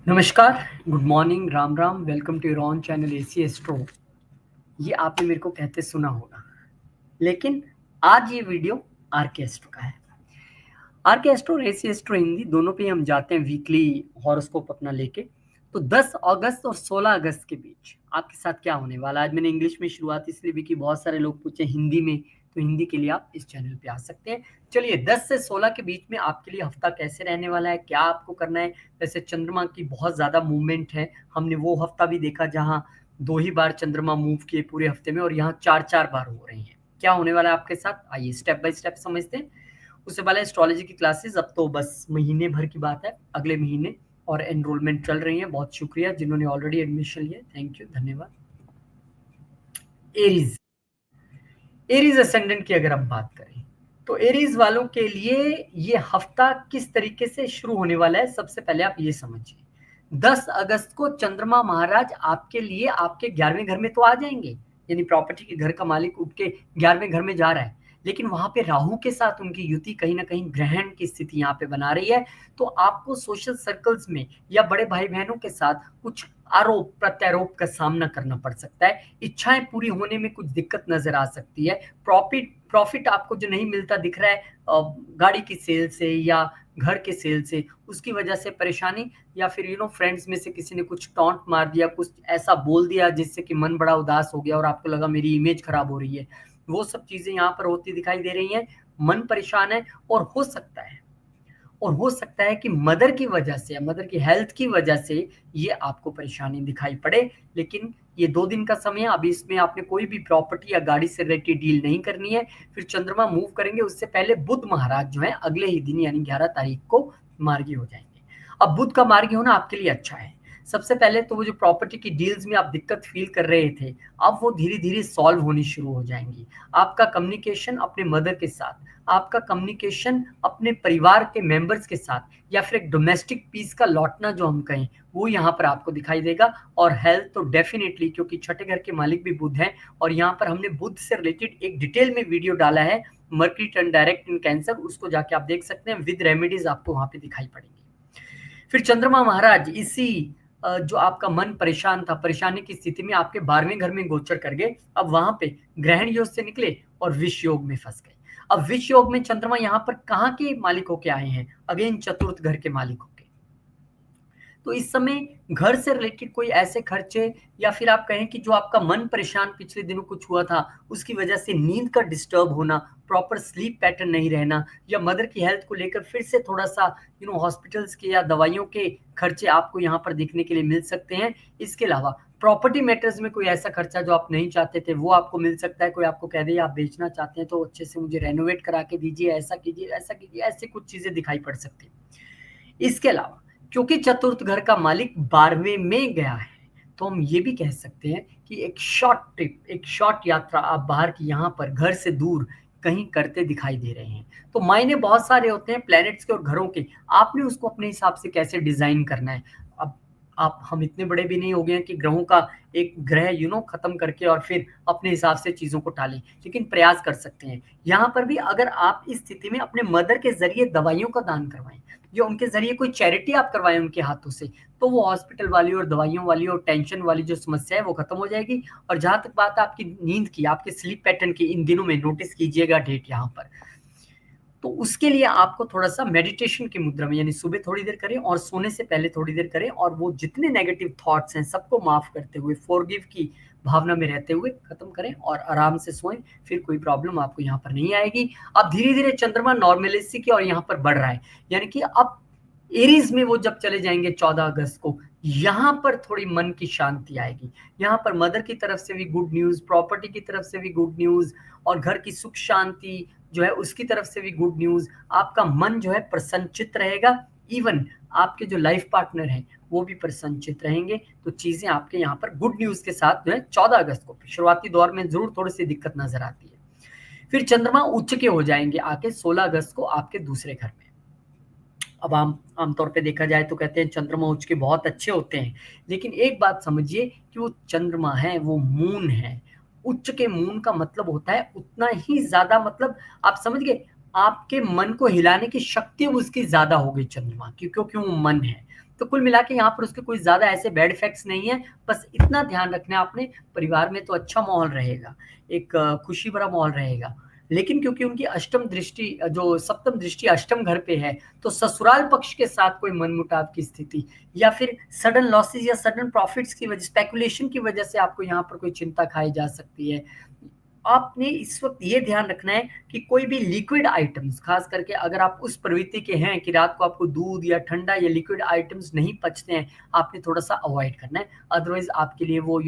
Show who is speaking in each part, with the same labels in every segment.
Speaker 1: नमस्कार, good morning, Ram Ram, welcome to your own channel AC astro. ये आपने मेरे को कहते सुना होगा, लेकिन आज ये वीडियो आर के एस्ट्रो का है। आर के एस्ट्रो और एसी एस्ट्रो हिंदी दोनों पे हम जाते हैं वीकली हॉरोस्कोप अपना लेके। तो 10 अगस्त और 16 अगस्त के बीच आपके साथ क्या होने वाला है। आज मैंने इंग्लिश में शुरुआत इसलिए भी कि बहुत सारे लोग पूछे हिंदी में, तो हिंदी के लिए आप इस चैनल पे आ सकते हैं। चलिए 10 से 16 के बीच में आपके लिए हफ्ता कैसे रहने वाला है, क्या आपको करना है। वैसे चंद्रमा की बहुत ज्यादा मूवमेंट है, हमने वो हफ्ता भी देखा जहां 2 ही बार चंद्रमा मूव किए पूरे हफ्ते में, और यहाँ 4-4 बार हो रही है। क्या होने वाला है आपके साथ, आइए स्टेप बाय स्टेप समझते हैं। उससे पहले एस्ट्रोलॉजी की क्लासेस अब तो बस महीने भर की बात है, अगले महीने, और एनरोलमेंट चल रही है। बहुत शुक्रिया जिन्होंने ऑलरेडी एडमिशन लिया, थैंक यू, धन्यवाद। एरीज, एरीज असेंडेंट की अगर हम बात करें तो एरीज वालों के लिए ये हफ्ता किस तरीके से शुरू होने वाला है, सबसे पहले आप ये समझिए। 10 अगस्त को चंद्रमा महाराज आपके लिए आपके 11वें घर में तो आ जाएंगे, यानी प्रॉपर्टी के घर का मालिक उठ के 11वें घर में जा रहा है, लेकिन वहां पे राहु के साथ उनकी युति कहीं ना कहीं ग्रहण की स्थिति यहाँ पे बना रही है। तो आपको सोशल सर्कल्स में या बड़े भाई बहनों के साथ कुछ आरोप प्रत्यारोप का सामना करना पड़ सकता है। इच्छाएं पूरी होने में कुछ दिक्कत नजर आ सकती है। प्रॉफिट आपको जो नहीं मिलता दिख रहा है गाड़ी की सेल से या घर के सेल से, उसकी वजह से परेशानी, या फिर फ्रेंड्स में से किसी ने कुछ टॉन्ट मार दिया, कुछ ऐसा बोल दिया जिससे कि मन बड़ा उदास हो गया और आपको लगा मेरी इमेज खराब हो रही है। वो सब चीजें यहाँ पर होती दिखाई दे रही हैं। मन परेशान है, और हो सकता है कि मदर की वजह से या मदर की हेल्थ की वजह से ये आपको परेशानी दिखाई पड़े। लेकिन ये 2 दिन का समय है, अभी इसमें आपने कोई भी प्रॉपर्टी या गाड़ी से रिलेटेड डील नहीं करनी है। फिर चंद्रमा मूव करेंगे, उससे पहले बुध महाराज जो है अगले ही दिन यानी 11 तारीख को मार्गी हो जाएंगे। अब बुध का मार्गी होना आपके लिए अच्छा है। सबसे पहले तो वो जो प्रॉपर्टी की डील्स में आप दिक्कत फील कर रहे थे, अब वो धीरे धीरे सॉल्व होनी शुरू हो जाएंगी। आपका कम्युनिकेशन अपने मदर के साथ, आपका कम्युनिकेशन अपने परिवार के मेंबर्स के साथ, या फिर एक डोमेस्टिक पीस का लौटना जो हम कहें, वो यहाँ पर आपको दिखाई देगा। और हेल्थ तो डेफिनेटली, क्योंकि छठे घर के मालिक भी बुध हैं, और यहाँ पर हमने बुध से रिलेटेड एक डिटेल में वीडियो डाला है, मर्करी टर्न डायरेक्ट इन कैंसर, उसको जाके आप देख सकते हैं, विद रेमेडीज आपको वहां पे दिखाई पड़ेंगी। फिर चंद्रमा महाराज इसी जो आपका मन परेशान था, परेशानी की स्थिति में आपके 12वें घर में गोचर कर गए। अब वहां पे ग्रहण योग से निकले और विष योग में फंस गए। अब विष योग में चंद्रमा यहाँ पर कहाँ के मालिक होके आए हैं, अगेन चतुर्थ घर के मालिक होके। तो इस समय घर से रिलेटेड कोई ऐसे खर्चे, या फिर आप कहें कि जो आपका मन परेशान पिछले दिनों कुछ हुआ था उसकी वजह से नींद का डिस्टर्ब होना, प्रॉपर स्लीप पैटर्न नहीं रहना, या मदर की हेल्थ को लेकर फिर से थोड़ा सा हॉस्पिटल्स के या दवाइयों के खर्चे आपको यहाँ पर देखने के लिए मिल सकते हैं। इसके अलावा प्रॉपर्टी मैटर्स में कोई ऐसा खर्चा जो आप नहीं चाहते थे वो आपको मिल सकता है। कोई आपको कह दे आप बेचना चाहते हैं तो अच्छे से मुझे रेनोवेट करा के दीजिए, ऐसा कीजिए, ऐसा कीजिए, ऐसे कुछ चीजें दिखाई पड़ सकती है। इसके अलावा क्योंकि चतुर्थ घर का मालिक 12वें में गया है, तो हम ये भी कह सकते हैं कि एक शॉर्ट ट्रिप, एक शॉर्ट यात्रा आप बाहर की यहाँ पर घर से दूर कहीं करते दिखाई दे रहे हैं। तो मायने बहुत सारे होते हैं प्लैनेट्स के और घरों के, आपने उसको अपने हिसाब से कैसे डिजाइन करना है। अब आप हम इतने बड़े भी नहीं हो गए हैं कि ग्रहों का एक ग्रह खत्म करके और फिर अपने हिसाब से चीजों को टालें, लेकिन प्रयास कर सकते हैं। यहाँ पर भी अगर आप इस स्थिति में अपने मदर के जरिए दवाइयों का दान करवाएं, या उनके जरिए कोई चैरिटी आप करवाएं उनके हाथों से, तो वो हॉस्पिटल वाली और दवाइयों वाली और टेंशन वाली जो समस्या है वो खत्म हो जाएगी। और जहां तक बात है आपकी नींद की, आपके स्लीप पैटर्न की, इन दिनों में नोटिस कीजिएगा डेट यहाँ पर, तो उसके लिए आपको थोड़ा सा मेडिटेशन की मुद्रा में, यानी सुबह थोड़ी देर करें और सोने से पहले थोड़ी देर करें, और वो जितने नेगेटिव थॉट्स हैं सबको माफ करते हुए, फॉरगिव की भावना में रहते हुए खत्म करें और आराम से सोएं। फिर कोई प्रॉब्लम आपको यहाँ पर नहीं आएगी। अब धीरे धीरे चंद्रमा नॉर्मलिसी की और यहाँ पर बढ़ रहा है, यानी कि अब एरीज में वो जब चले जाएंगे 14 अगस्त को, यहाँ पर थोड़ी मन की शांति आएगी। यहाँ पर मदर की तरफ से भी गुड न्यूज, प्रॉपर्टी की तरफ से भी गुड न्यूज, और घर की सुख शांति जो है उसकी तरफ से भी गुड न्यूज। आपका मन जो है प्रसन्नचित रहेगा, इवन आपके जो लाइफ पार्टनर हैं वो भी प्रसन्नचित रहेंगे। तो चीजें आपके यहाँ पर गुड न्यूज के साथ जो है 14 अगस्त को, शुरुआती दौर में जरूर थोड़ी सी दिक्कत नजर आती है। फिर चंद्रमा उच्च के हो जाएंगे आके 16 अगस्त को आपके दूसरे घर में। अब आमतौर पे देखा जाए तो कहते हैं चंद्रमा उच्च के बहुत अच्छे होते हैं, लेकिन एक बात समझिए कि वो चंद्रमा है, वो मून है। उच्च के मून का मतलब होता है उतना ही ज्यादा, मतलब आप समझ गए, आपके मन को हिलाने की शक्ति उसकी ज्यादा हो गई चंद्रमा की, क्योंकि वो मन है। तो कुल मिला के यहाँ पर उसके कोई ज्यादा ऐसे बैड इफेक्ट्स नहीं है। बस इतना ध्यान रखना है आपने, परिवार में तो अच्छा माहौल रहेगा, एक खुशी भरा माहौल रहेगा। लेकिन क्योंकि उनकी अष्टम दृष्टि, जो सप्तम दृष्टि अष्टम घर पे है, तो ससुराल पक्ष के साथ कोई मनमुटाव की स्थिति या फिर सडन लॉसेस या सडन प्रॉफिट्स की वजह, स्पेकुलेशन की वजह से आपको यहाँ पर कोई चिंता खाई जा सकती है। आपने इस वक्त ये ध्यान रखना है कि कोई भी लिक्विड आइटम्स, खास करके अगर आप उस प्रवृत्ति के हैं कि रात को आपको दूध या ठंडा या लिक्विड आइटम्स नहीं पचते हैं, आपने थोड़ा सा अवॉइड करना है। अदरवाइज आपके लिए वो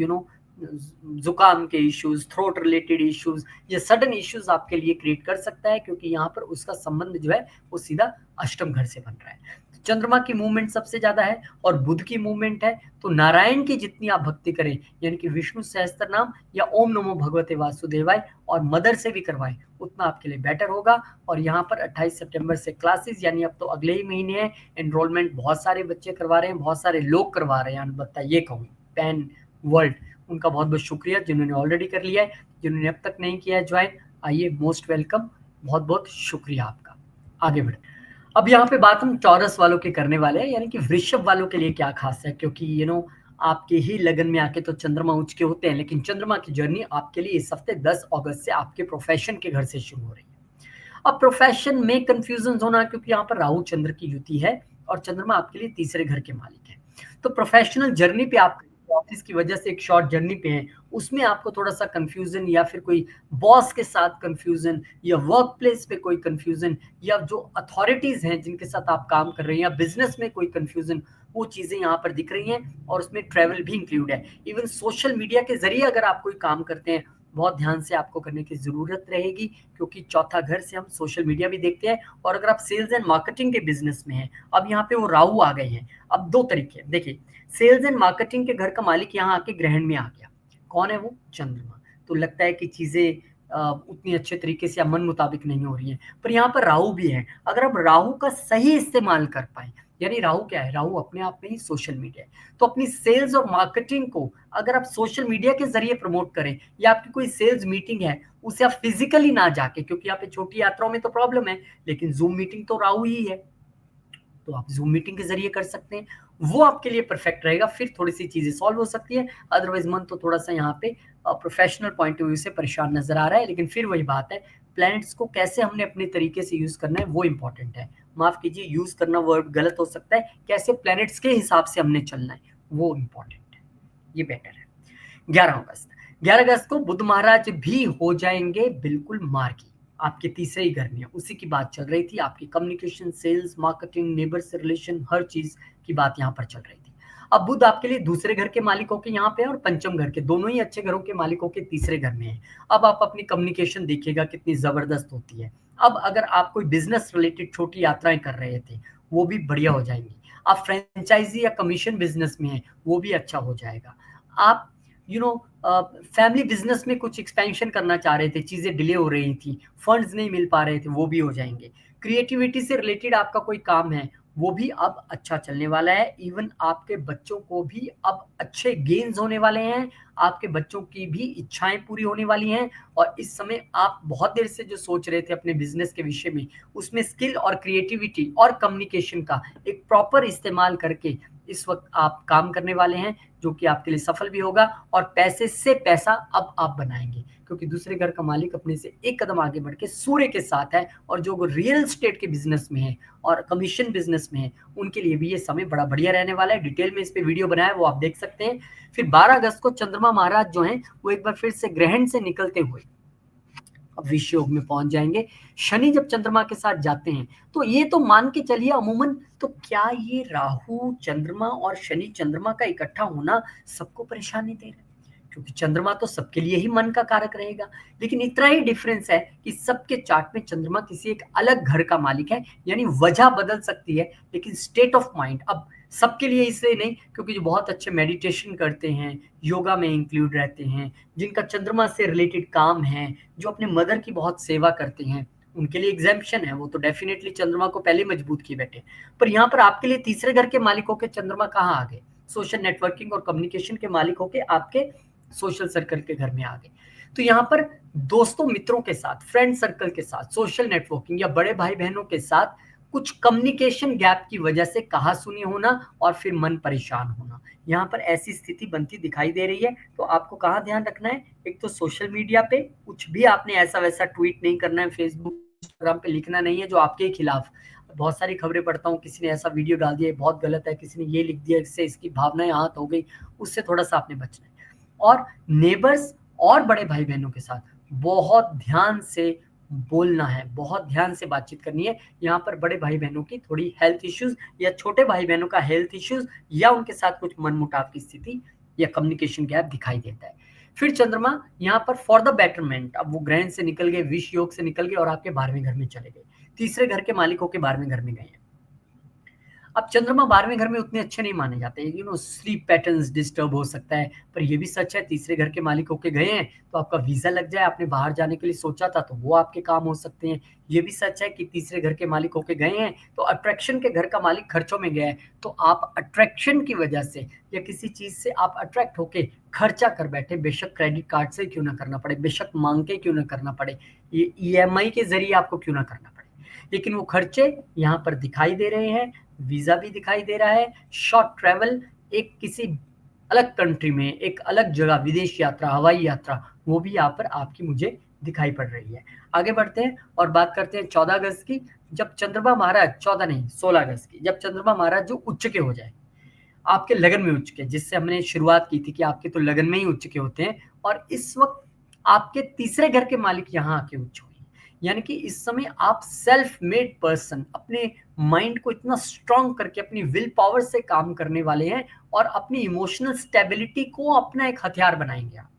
Speaker 1: जुकाम के इश्यूज, थ्रोट रिलेटेड इश्यूज या सडन इश्यूज आपके लिए क्रिएट कर सकता है, क्योंकि यहाँ पर उसका संबंध जो है वो सीधा अष्टम घर से बन रहा है। चंद्रमा की मूवमेंट सबसे ज्यादा है और बुध की मूवमेंट है, तो नारायण की जितनी आप भक्ति करें, यानी कि विष्णु सहस्त्र नाम या ओम नमो भगवते वासुदेवाय और मदर से भी करवाएं, उतना आपके लिए बेटर होगा। और यहाँ पर 28 सितंबर से क्लासेस, यानी अब तो अगले ही महीने है, एनरोलमेंट बहुत सारे बच्चे करवा रहे हैं, बहुत सारे लोग करवा रहे हैं। अलबत्ता ये कहूँ, पैन वर्ल्ड, उनका बहुत बहुत शुक्रिया जिन्होंने ऑलरेडी कर लिया है, जिन्होंने अब तक नहीं किया है ज्वाइन, आइए, मोस्ट वेलकम, बहुत बहुत शुक्रिया आपका। आगे बढ़े। अब यहाँ पे बात हम टॉरस वालों के करने वाले हैं, यानी कि वृषभ वालों के लिए क्या खास है, क्योंकि आपके ही लगन में आके तो चंद्रमा उच्च के होते हैं, लेकिन चंद्रमा की जर्नी आपके लिए इस हफ्ते 10 अगस्त से आपके प्रोफेशन के घर से शुरू हो रही है। अब प्रोफेशन में कंफ्यूजन होना, क्योंकि यहाँ पर राहु चंद्र की युति है और चंद्रमा आपके लिए तीसरे घर के मालिक है। तो प्रोफेशनल जर्नी पे आप ऑफिस की वजह से एक शॉर्ट जर्नी पे हैं, उसमें आपको थोड़ा सा कंफ्यूजन या फिर कोई बॉस के साथ कंफ्यूजन या वर्क प्लेस पे कोई कंफ्यूजन या जो अथॉरिटीज हैं जिनके साथ आप काम कर रहे हैं या बिजनेस में कोई कंफ्यूजन, वो चीजें यहाँ पर दिख रही हैं। और उसमें ट्रैवल भी इंक्लूड है। इवन सोशल मीडिया के जरिए अगर आप कोई काम करते हैं, बहुत ध्यान से आपको करने की जरूरत रहेगी, क्योंकि चौथा घर से हम सोशल मीडिया भी देखते हैं। और अगर आप सेल्स एंड मार्केटिंग के बिजनेस में हैं, अब यहाँ पे वो राहु आ गए हैं। अब दो तरीके, देखिए, सेल्स एंड मार्केटिंग के घर का मालिक यहाँ आके ग्रहण में आ गया, कौन है वो? चंद्रमा। तो लगता है कि चीजें उतनी अच्छे तरीके से या मन मुताबिक नहीं हो रही हैं, पर यहाँ पर राहु भी है। अगर आप राहु का सही इस्तेमाल कर पाए, यानी राहु क्या है? राहु अपने आप में ही सोशल मीडिया है। तो अपनी सेल्स और मार्केटिंग को अगर आप सोशल मीडिया के जरिए प्रमोट करें, या आपकी कोई सेल्स मीटिंग है उसे आप फिजिकली ना जाके, क्योंकि यहाँ पे छोटी यात्राओं में तो प्रॉब्लम है, लेकिन जूम मीटिंग तो राहु ही है, तो आप जूम मीटिंग के जरिए कर सकते हैं, वो आपके लिए परफेक्ट रहेगा। फिर थोड़ी सी चीजें सॉल्व हो सकती है। अदरवाइज मन तो थोड़ा सा यहाँ पे प्रोफेशनल पॉइंट ऑफ व्यू से परेशान नजर आ रहा है। लेकिन फिर वही बात है, प्लैनेट्स को कैसे हमने अपने तरीके से यूज करना है वो इंपॉर्टेंट है। माफ कीजिए, यूज करना वर्ड गलत हो सकता है, कैसे प्लैनेट्स के हिसाब से हमने चलना है वो इंपॉर्टेंट है, ये बेटर है। 11 अगस्त को बुध महाराज भी हो जाएंगे बिल्कुल मार्गी, आपके तीसरे ही घर में, उसी की बात चल रही थी। आपकी कम्युनिकेशन, सेल्स, मार्केटिंग, नेबर से रिलेशन, हर चीज की बात यहाँ पर चल रही थी। अब बुध आपके लिए दूसरे घर के मालिकों के यहाँ पे और पंचम घर के, दोनों ही अच्छे घरों के मालिकों के तीसरे घर में है। अब आप अपनी कम्युनिकेशन देखिएगा कितनी जबरदस्त होती है। अब अगर आप कोई बिजनेस रिलेटेड छोटी यात्राएं कर रहे थे, वो भी बढ़िया हो जाएंगी। आप फ्रेंचाइजी या कमीशन बिजनेस में है, वो भी अच्छा हो जाएगा। आप फैमिली बिजनेस में कुछ एक्सपेंशन करना चाह रहे थे, चीजें डिले हो रही थी, फंड्स नहीं मिल पा रहे थे, वो भी हो जाएंगे। क्रिएटिविटी से रिलेटेड आपका कोई काम है, वो भी अब अच्छा चलने वाला है। इवन आपके बच्चों को भी अब अच्छे गेन्स होने वाले हैं, आपके बच्चों की भी इच्छाएं पूरी होने वाली हैं। और इस समय आप बहुत देर से जो सोच रहे थे अपने बिजनेस के विषय में, उसमें स्किल और क्रिएटिविटी और कम्युनिकेशन का एक प्रॉपर इस्तेमाल करके इस वक्त आप काम करने वाले हैं, जो कि आपके लिए सफल भी होगा। और पैसे से पैसा अब आप बनाएंगे, क्योंकि दूसरे घर का मालिक अपने से एक कदम आगे बढ़ के सूर्य के साथ है। और जो रियल एस्टेट के बिजनेस में है और कमीशन बिजनेस में है, उनके लिए भी ये समय बड़ा बढ़िया रहने वाला है। डिटेल में इस पे वीडियो बनाया, वो आप देख सकते हैं। फिर 12 अगस्त को चंद्रमा महाराज जो हैं, वो एक बार फिर से ग्रहण से निकलते हुए अब विष योग में पहुंच जाएंगे। शनि जब चंद्रमा के साथ जाते हैं, तो ये तो मान के चलिए अमूमन, तो क्या ये राहु चंद्रमा और शनि चंद्रमा का इकट्ठा होना सबको परेशानी दे रहा है? क्योंकि चंद्रमा तो सबके लिए ही मन का कारक रहेगा, लेकिन इतना ही डिफरेंस है कि सबके चार्ट में चंद्रमा किसी एक अलग घर का मालिक है। यानी वजह बदल सकती है, लेकिन स्टेट ऑफ माइंड अब सबके लिए इसलिए नहीं, क्योंकि जो बहुत अच्छे मेडिटेशन करते हैं, योगा में इंक्लूड रहते हैं, जिनका चंद्रमा से रिलेटेड काम है, जो अपने मदर की बहुत सेवा करते हैं, उनके लिए एग्जाम्पशन है, वो तो डेफिनेटली चंद्रमा को पहले मजबूत किए बैठे। पर यहाँ पर आपके लिए तीसरे घर के मालिकों के चंद्रमा कहाँ आ गए? सोशल नेटवर्किंग और कम्युनिकेशन के मालिकों के आपके सोशल सर्कल के घर में आ गए। तो यहाँ पर दोस्तों मित्रों के साथ, फ्रेंड सर्कल के साथ, सोशल नेटवर्किंग या बड़े भाई बहनों के साथ कुछ कम्युनिकेशन गैप की वजह से कहासुनी होना और फिर मन परेशान होना, यहाँ पर ऐसी स्थिति बनती दिखाई दे रही है। तो आपको कहाँ ध्यान रखना है, एक तो सोशल मीडिया पे कुछ भी आपने ऐसा वैसा ट्वीट नहीं करना है, फेसबुक इंस्टाग्राम पे लिखना नहीं है जो आपके खिलाफ। बहुत सारी खबरें पढ़ता हूँ, किसी ने ऐसा वीडियो डाल दिया बहुत गलत है, किसी ने ये लिख दिया इससे इसकी भावनाएं आहत हो गई, उससे थोड़ा सा आपने बचना है। और नेबर्स और बड़े भाई बहनों के साथ बहुत ध्यान से बोलना है, बहुत ध्यान से बातचीत करनी है। यहाँ पर बड़े भाई बहनों की थोड़ी हेल्थ इश्यूज या छोटे भाई बहनों का हेल्थ इश्यूज या उनके साथ कुछ मनमुटाव की स्थिति या कम्युनिकेशन गैप दिखाई देता है। फिर चंद्रमा यहाँ पर फॉर द बेटरमेंट, अब वो ग्रहण से निकल गए, विष योग से निकल गए और आपके 12वें घर में चले गए, तीसरे घर के मालिक होकर 12वें घर में गए हैं। अब चंद्रमा 12वें घर में उतने अच्छे नहीं माने जाते, स्लीप पैटर्न्स डिस्टर्ब हो सकता है, पर यह भी सच है तीसरे घर के मालिक होके गए हैं तो आपका वीजा लग जाए, आपने बाहर जाने के लिए सोचा था तो वो आपके काम हो सकते हैं। ये भी सच है कि तीसरे घर के मालिक होके गए हैं तो अट्रैक्शन के घर का मालिक खर्चों में गया है, तो आप अट्रैक्शन की वजह से या किसी चीज से आप अट्रैक्ट होके खर्चा कर बैठे, बेशक क्रेडिट कार्ड से क्यों ना करना पड़े, बेशक मांग के क्यों ना करना पड़े, ये EMI के जरिए आपको क्यों ना करना पड़े, लेकिन वो खर्चे यहाँ पर दिखाई दे रहे हैं। वीजा भी दिखाई दे रहा है, शॉर्ट ट्रैवल, एक किसी अलग कंट्री में, एक अलग जगह, विदेश यात्रा, हवाई यात्रा, वो भी यहाँ पर आपकी मुझे दिखाई पड़ रही है। आगे बढ़ते हैं और बात करते हैं 14 अगस्त की, जब चंद्रमा महाराज, 14 नहीं 16 अगस्त की, जब चंद्रमा महाराज जो उच्च के हो जाए, आपके लगन में उच्च के, जिससे हमने शुरुआत की थी कि आपके तो लगन में ही उच्च के होते हैं, और इस वक्त आपके तीसरे घर के मालिक यहाँ आके उच्च हुए, यानी कि इस समय आप सेल्फ मेड पर्सन, अपने माइंड को इतना स्ट्रांग करके अपनी विल पावर से काम करने वाले हैं और अपनी इमोशनल स्टेबिलिटी को अपना एक हथियार बनाएंगे आप।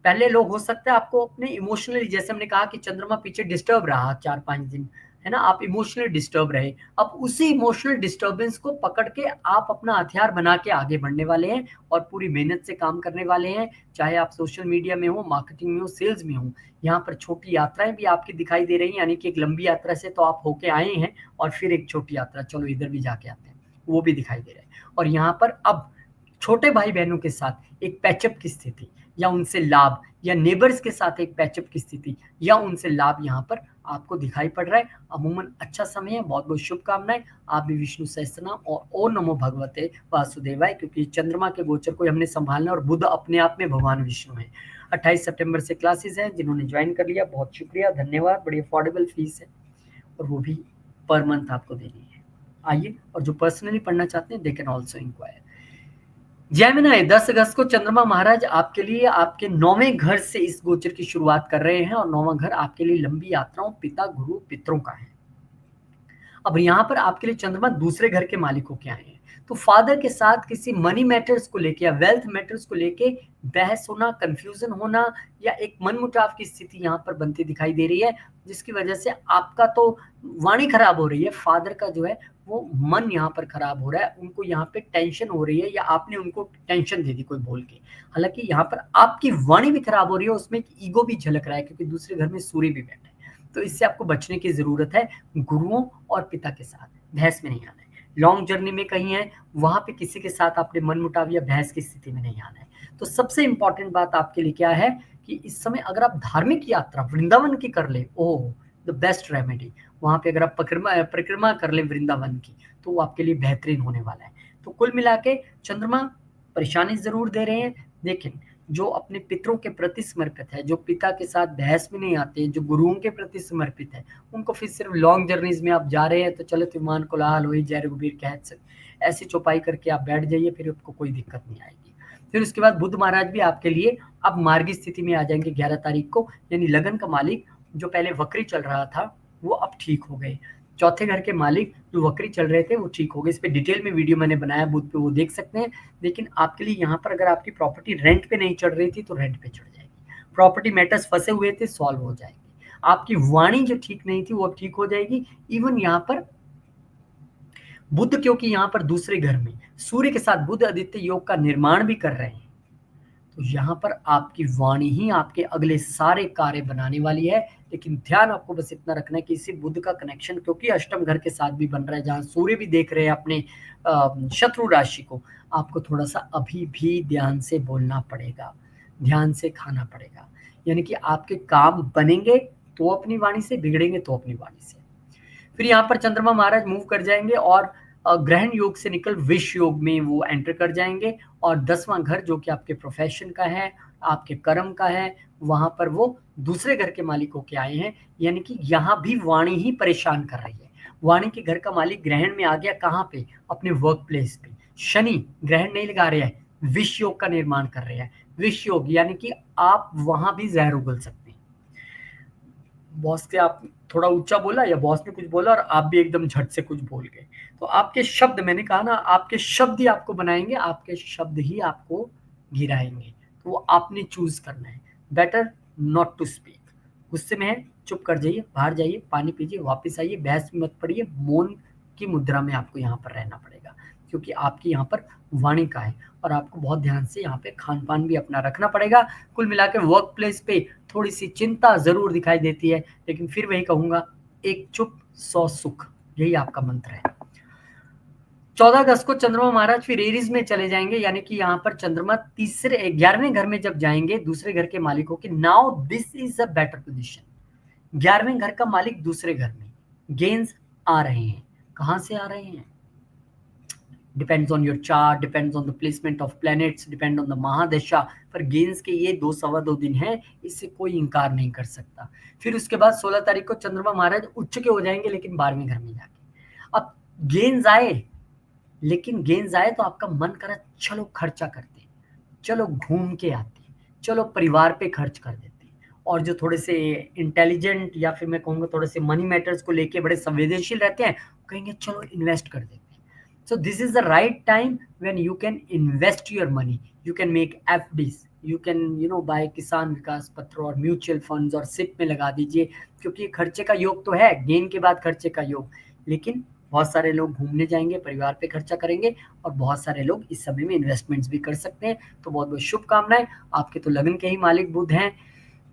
Speaker 1: पहले लोग हो सकता है आपको अपने इमोशनली, जैसे हमने कहा कि चंद्रमा पीछे डिस्टर्ब रहा 4-5 दिन, है ना, आप इमोशनली डिस्टर्ब रहे, अब उसी इमोशनल डिस्टर्बेंस को पकड़ के आप अपना हथियार बना के आगे बढ़ने वाले हैं और पूरी मेहनत से काम करने वाले हैं। चाहे आप सोशल मीडिया में हो, मार्केटिंग में हो, सेल्स में हो, यहाँ पर छोटी यात्राएं भी आपकी दिखाई दे रही हैं, यानी कि एक लंबी यात्रा से तो आप होके आए हैं और फिर एक छोटी यात्रा, चलो इधर भी जाके आते हैं, वो भी दिखाई दे रहा है। और यहाँ पर अब छोटे भाई बहनों के साथ एक पैचअप की स्थिति या उनसे लाभ, या नेबर्स के साथ एक पैचअप की स्थिति या उनसे लाभ यहाँ पर आपको दिखाई पड़ रहा है। अमूमन अच्छा समय है, बहुत बहुत शुभकामनाएं। आप भी विष्णु सहस्त्रनाम और ओम नमो भगवते वासुदेवाय, क्योंकि चंद्रमा के गोचर को हमने संभालना और बुध अपने आप में भगवान विष्णु है। 28 सितंबर से क्लासेस हैं, जिन्होंने ज्वाइन कर लिया बहुत शुक्रिया, धन्यवाद। बड़ी अफोर्डेबल फीस है और वो भी पर मंथ आपको देनी है। आइए, और जो पर्सनली पढ़ना चाहते हैं they can also inquire. Gemini, 10 अगस्त को चंद्रमा महाराज आपके लिए आपके 9वें घर से इस गोचर की शुरुआत कर रहे हैं और 9वां घर आपके लिए लंबी यात्राओं, पिता, गुरु, पितरों का है। अब यहाँ पर आपके लिए चंद्रमा दूसरे घर के मालिकों के आए हैं, तो फादर के साथ किसी मनी मैटर्स को लेके या वेल्थ मैटर्स को लेके बहस होना, कंफ्यूजन होना या एक मनमुटाव की स्थिति यहाँ पर बनती दिखाई दे रही है, जिसकी वजह से आपका तो वाणी खराब हो रही है, फादर का जो है वो मन यहाँ पर खराब हो रहा है, उनको यहाँ पे टेंशन हो रही है या आपने उनको टेंशन दे दी कोई बोल के। हालांकि यहाँ पर आपकी वाणी भी खराब हो रही है, उसमें ईगो भी झलक रहा है क्योंकि दूसरे घर में सूर्य भी बैठा है। तो इससे आपको बचने की जरूरत है, गुरुओं और पिता के साथ बहस में नहीं आना है। लॉन्ग जर्नी में कहीं है, वहां पे किसी के साथ आपने मनमुटाव या बहस की स्थिति में नहीं आना है। तो सबसे इंपॉर्टेंट बात आपके लिए क्या है कि इस समय अगर आप धार्मिक यात्रा वृंदावन की कर ले, ओह द बेस्ट रेमेडी, वहां पे अगर आप परिक्रमा कर ले वृंदावन की, तो वो आपके लिए बेहतरीन होने वाला है। तो कुल मिला के चंद्रमा परेशानी जरूर दे रहे हैं, लेकिन जो अपने पितरों के प्रति समर्पित है, जो पिता के साथ बहस में नहीं आते, जो गुरुओं के प्रति समर्पित है, उनको फिर सिर्फ लॉन्ग जर्नीज में आप जा रहे हैं तो चलो विमान कोलाहल हो ही जय रघुबीर कहत से ऐसी चौपाई करके आप बैठ जाइए, फिर आपको कोई दिक्कत नहीं आएगी। फिर उसके बाद बुध महाराज भी आपके लिए अब मार्गी स्थिति में आ जाएंगे 11 तारीख को, यानी लगन का मालिक जो पहले वक्री चल रहा था वो अब ठीक हो गए, चौथे घर के मालिक जो वक्री चल रहे थे वो ठीक हो गए। इस पे डिटेल में वीडियो मैंने बनाया बुध पे, वो देख सकते हैं। लेकिन आपके लिए यहाँ पर अगर आपकी प्रॉपर्टी रेंट पे नहीं चढ़ रही थी तो रेंट पे चढ़ जाएगी, प्रॉपर्टी मैटर्स फंसे हुए थे सॉल्व हो जाएगी, आपकी वाणी जो ठीक नहीं थी वो अब ठीक हो जाएगी। इवन यहाँ पर बुध, क्योंकि यहाँ पर दूसरे घर में सूर्य के साथ बुध आदित्य योग का निर्माण भी कर रहे हैं, तो यहाँ पर आपकी वाणी ही आपके अगले सारे कार्य बनाने वाली है। लेकिन ध्यान आपको बस इतना रखना है कि इसी बुध का कनेक्शन, क्योंकि अष्टम घर के साथ भी बन रहा है, जहां सूर्य भी देख रहे हैं अपने शत्रु राशि को, आपको थोड़ा सा अभी भी ध्यान से बोलना पड़ेगा, ध्यान से खाना पड़ेगा। यानी कि आपके काम बनेंगे तो अपनी वाणी से, बिगड़ेंगे तो अपनी वाणी से। फिर यहाँ पर चंद्रमा महाराज मूव कर जाएंगे और ग्रहण योग से निकल विष योग में वो एंटर कर जाएंगे, और 10वां घर जो कि आपके प्रोफेशन का है, आपके कर्म का है, वहां पर वो दूसरे घर के मालिक होके आए हैं। यानी कि यहाँ भी वाणी ही परेशान कर रही है। वाणी के घर का मालिक ग्रहण में आ गया, कहाँ पे? अपने वर्क प्लेस पे। शनि ग्रहण नहीं लगा रहे हैं, विष योग का निर्माण कर रहे हैं। विष योग यानी कि आप वहां भी जहर उगल सकते हैं। बॉस से आप थोड़ा ऊंचा बोला या बॉस ने कुछ बोला और आप भी एकदम झट से कुछ बोल गए, तो आपके शब्द, मैंने कहा ना, आपके शब्द ही आपको बनाएंगे, आपके शब्द ही आपको गिराएंगे। तो वो आपने चूज करना है। Better not to speak. गुस्से में है, चुप कर जाइए, बाहर जाइए, पानी पीजिए, वापस आइए, बहस में मत पड़िए, मौन की मुद्रा में आपको यहाँ पर रहना पड़ेगा, क्योंकि आपकी यहाँ पर वाणी का है और आपको बहुत ध्यान से यहाँ पे खान पान भी अपना रखना पड़ेगा। कुल मिलाकर वर्क प्लेस पे थोड़ी सी चिंता जरूर दिखाई देती है, लेकिन फिर वही कहूंगा, एक चुप 100 सुख, यही आपका मंत्र है। 14 अगस्त को चंद्रमा महाराज फिर एरीज में चले जाएंगे, यानी कि यहाँ पर चंद्रमा 11वें घर में जब जाएंगे, दूसरे घर के मालिकों के, now this is a better position. 11वें घर का मालिक दूसरे घर में, गेंस आ रहे हैं। कहां से आ रहे हैं? Depends on your chart, depends on the placement of planets, depend on the mahadasha. पर गेंस के ये 2 सवा 2 दिन है, इससे कोई इंकार नहीं कर सकता। फिर उसके बाद 16 तारीख को चंद्रमा महाराज उच्च के हो जाएंगे, लेकिन 12वें घर में जाके। अब गेंस आए, लेकिन गेंस आए तो आपका मन करा चलो खर्चा करते, चलो घूम के आते, चलो परिवार पे खर्च कर देते। और जो थोड़े से इंटेलिजेंट या फिर मैं कहूँगा थोड़े से मनी मैटर्स को लेके बड़े संवेदनशील रहते हैं, कहेंगे चलो इन्वेस्ट कर देते हैं। So this is the right time when you can invest your money. You can make FDs. You can buy किसान विकास पत्र और म्यूचुअल फंड्स और सिप में लगा दीजिए, क्योंकि खर्चे का योग तो है, गेन के बाद खर्चे का योग। लेकिन बहुत सारे लोग घूमने जाएंगे, परिवार पे खर्चा करेंगे, और बहुत सारे लोग इस समय में इन्वेस्टमेंट्स भी कर सकते हैं। तो बहुत बहुत शुभकामनाएं। आपके तो लगन के ही मालिक बुध हैं,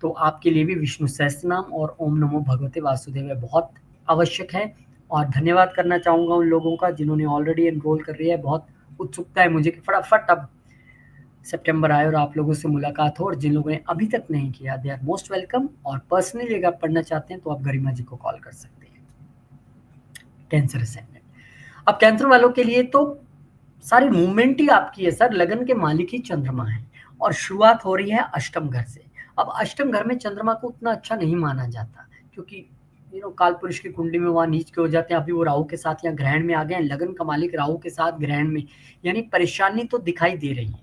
Speaker 1: तो आपके लिए भी विष्णु सहस्त्रनाम और ओम नमो भगवते वासुदेव बहुत आवश्यक है। और धन्यवाद करना चाहूंगा उन लोगों का जिन्होंने ऑलरेडी एनरोल कर लिया है। बहुत उत्सुकता है मुझे कि फटाफट अब सितंबर आए और आप लोगों से मुलाकात हो, और जिन लोगों ने अभी तक नहीं किया, दे आर मोस्ट वेलकम। और पर्सनली अगर आप पढ़ना चाहते हैं तो आप गरिमा जी को कॉल कर सकते हैं। कैंसर असेंडेंट, अब कैंसर वालों के लिए तो सारी मूवमेंट ही आपकी है सर। लगन के मालिक ही चंद्रमा है, और शुरुआत हो रही है अष्टम घर से। अब अष्टम घर में चंद्रमा को उतना अच्छा नहीं माना जाता, क्योंकि काल पुरुष की कुंडली में वहां नीच के हो जाते हैं। अभी वो राहु के साथ यहाँ ग्रहण में आ गए हैं, लगन का मालिक राहु के साथ ग्रहण में, यानी परेशानी तो दिखाई दे रही है,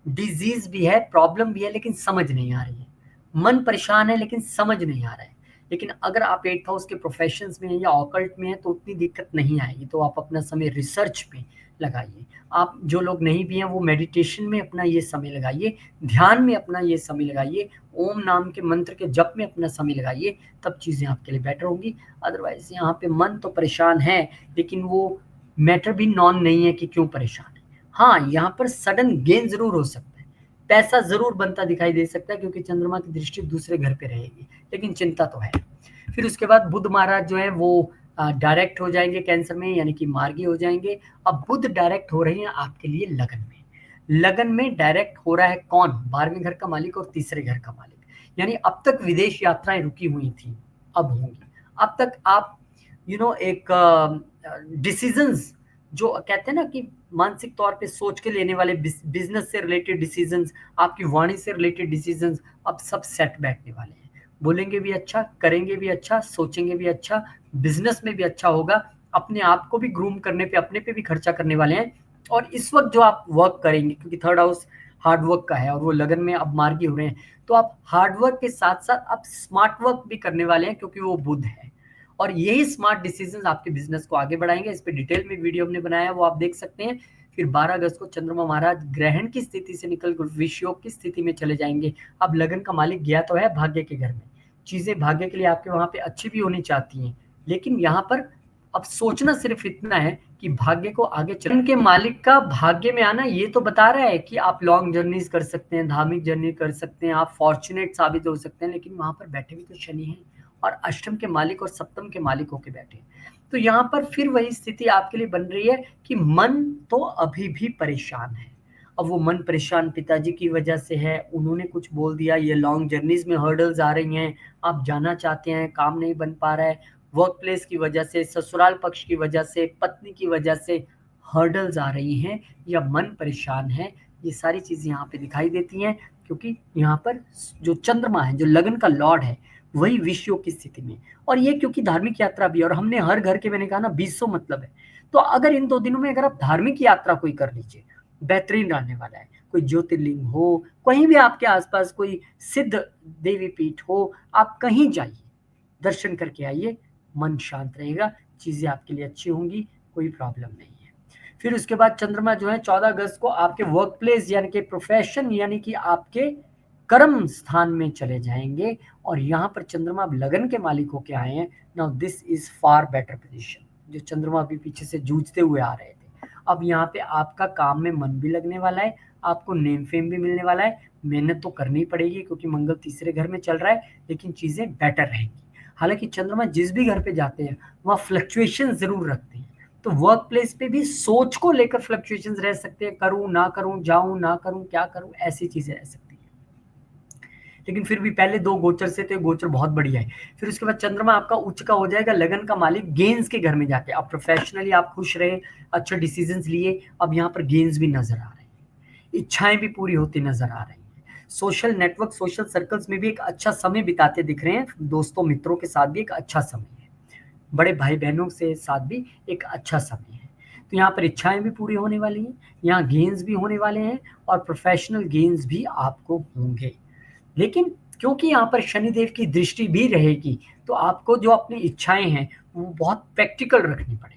Speaker 1: डिजीज भी है, प्रॉब्लम भी है, लेकिन समझ नहीं आ रही है। मन परेशान है लेकिन समझ नहीं आ रहा है। लेकिन अगर आप 8th हाउस के प्रोफेशंस में या ऑकल्ट में है तो उतनी दिक्कत नहीं आएगी। तो आप अपना समय रिसर्च पे लगाइए। आप जो लोग नहीं भी हैं वो मेडिटेशन में अपना ये समय लगाइए, ध्यान में अपना ये समय लगाइए, ओम नाम के मंत्र के जप में अपना समय लगाइए, तब चीजें आपके लिए बेटर होंगी। अदरवाइज यहाँ पे मन तो परेशान है, लेकिन वो मैटर भी नॉन नहीं है कि क्यों परेशान है। हाँ, यहाँ पर सडन गेन जरूर हो सकता है, पैसा जरूर बनता दिखाई दे सकता है, क्योंकि चंद्रमा की दृष्टि दूसरे घर पे रहेगी, लेकिन चिंता तो है। फिर उसके बाद बुध महाराज जो है वो डायरेक्ट हो जाएंगे कैंसर में, यानी कि मार्गी हो जाएंगे। अब बुध डायरेक्ट हो रहे हैं आपके लिए लगन में। लगन में डायरेक्ट हो रहा है कौन? 12वें घर का मालिक और तीसरे घर का मालिक। यानी अब तक विदेश यात्राएं रुकी हुई थी, अब होंगी। अब तक आप एक डिसीजंस जो कहते हैं ना कि मानसिक तौर पे सोच के लेने वाले बिजनेस से रिलेटेड डिसीजंस, आपकी वाणी से रिलेटेड डिसीजंस, अब सब सेट बैठने वाले हैं। बोलेंगे भी अच्छा, करेंगे भी अच्छा, सोचेंगे भी अच्छा, बिजनेस में भी अच्छा होगा। अपने आप को भी ग्रूम करने पे, अपने पे भी खर्चा करने वाले हैं। और इस वक्त जो आप वर्क करेंगे, क्योंकि 3rd हाउस हार्ड वर्क का है और वो लगन में अब मार्गी हो रहे हैं, तो आप हार्ड वर्क के साथ साथ आप स्मार्ट वर्क भी करने वाले हैं, क्योंकि वो बुध है। और यही स्मार्ट डिसीजंस आपके बिजनेस को आगे बढ़ाएंगे। इस पे डिटेल में वीडियो हमने बनाया है, वो आप देख सकते हैं। फिर 12 अगस्त को चंद्रमा महाराज ग्रहण की स्थिति से निकल विष योग की स्थिति में चले जाएंगे। अब लगन का मालिक गया तो है भाग्य के घर में, चीजें भाग्य के लिए आपके वहां पे अच्छी भी होनी चाहती हैं, लेकिन यहाँ पर अब सोचना सिर्फ इतना है कि भाग्य को आगे चलन के मालिक का भाग्य में आना ये तो बता रहा है कि आप लॉन्ग जर्नीज कर सकते हैं, धार्मिक जर्नी कर सकते हैं, आप फॉर्चुनेट साबित हो सकते हैं। लेकिन वहां पर बैठे भी तो शनि हैं, और अष्टम के मालिक और सप्तम के मालिक होके बैठे। तो यहाँ पर फिर वही स्थिति आपके लिए बन रही है कि मन तो अभी भी परेशान है। अब वो मन परेशान पिताजी की वजह से है, उन्होंने कुछ बोल दिया, ये लॉन्ग जर्नीज में हर्डल्स आ रही हैं, आप जाना चाहते हैं, काम नहीं बन पा रहा है, वर्क प्लेस की वजह से, ससुराल पक्ष की वजह से, पत्नी की वजह से हर्डल्स आ रही हैं या मन परेशान है, ये सारी चीज़ें यहाँ पे दिखाई देती हैं। क्योंकि यहाँ पर जो चंद्रमा है, जो लगन का लॉर्ड है, वही विषयों की स्थिति में, और ये क्योंकि धार्मिक यात्रा भी, और हमने हर घर के, मैंने कहा ना 200 मतलब है, तो अगर इन 2 दिनों में अगर आप धार्मिक यात्रा कोई कर लीजिए, बेहतरीन रहने वाला है। कोई ज्योतिर्लिंग हो, कहीं भी आपके आसपास कोई सिद्ध देवी पीठ हो, आप कहीं जाइए, दर्शन करके आइए, मन शांत रहेगा, चीजें आपके लिए अच्छी होंगी, कोई प्रॉब्लम नहीं है। फिर उसके बाद चंद्रमा जो है 14 अगस्त को आपके वर्क प्लेस यानी कि प्रोफेशन यानी कि आपके कर्म स्थान में चले जाएंगे, और यहाँ पर चंद्रमा अब लगन के मालिक होके आए हैं। Now this is far better position. जो चंद्रमा अभी पीछे से जूझते हुए आ रहे थे, अब यहाँ पे आपका काम में मन भी लगने वाला है, आपको नेम फेम भी मिलने वाला है, मेहनत तो करनी पड़ेगी क्योंकि मंगल तीसरे घर में चल रहा है, लेकिन चीजें बेटर रहेंगी। हालांकि चंद्रमा जिस भी घर पे जाते हैं वहाँ फ्लक्चुएशन जरूर रखते हैं, तो वर्क प्लेस पे भी सोच को लेकर फ्लक्चुएशन रह सकते हैं, करूं ना करूं, जाऊं ना करूं, क्या करूं, ऐसी चीजें रह सकती हैं। लेकिन फिर भी पहले 2 गोचर से तो गोचर बहुत बढ़िया है। फिर उसके बाद चंद्रमा आपका उच्च का हो जाएगा लगन का मालिक गेंस के घर में जाके। अब प्रोफेशनली आप खुश रहे, अच्छे डिसीजंस लिए, अब यहाँ पर गेंस भी नजर आ रहे हैं, इच्छाएं भी पूरी होती नजर आ रही हैं। सोशल नेटवर्क, सोशल सर्कल्स में भी एक अच्छा समय बिताते दिख रहे हैं, दोस्तों मित्रों के साथ भी एक अच्छा समय है, बड़े भाई बहनों से साथ भी एक अच्छा समय है। तो यहाँ पर इच्छाएं भी पूरी होने वाली हैं, यहाँ गेंस भी होने वाले हैं, और प्रोफेशनल गेंस भी आपको होंगे। लेकिन क्योंकि यहाँ पर शनिदेव की दृष्टि भी रहेगी, तो आपको जो अपनी इच्छाएं हैं वो बहुत प्रैक्टिकल रखनी पड़ेगी।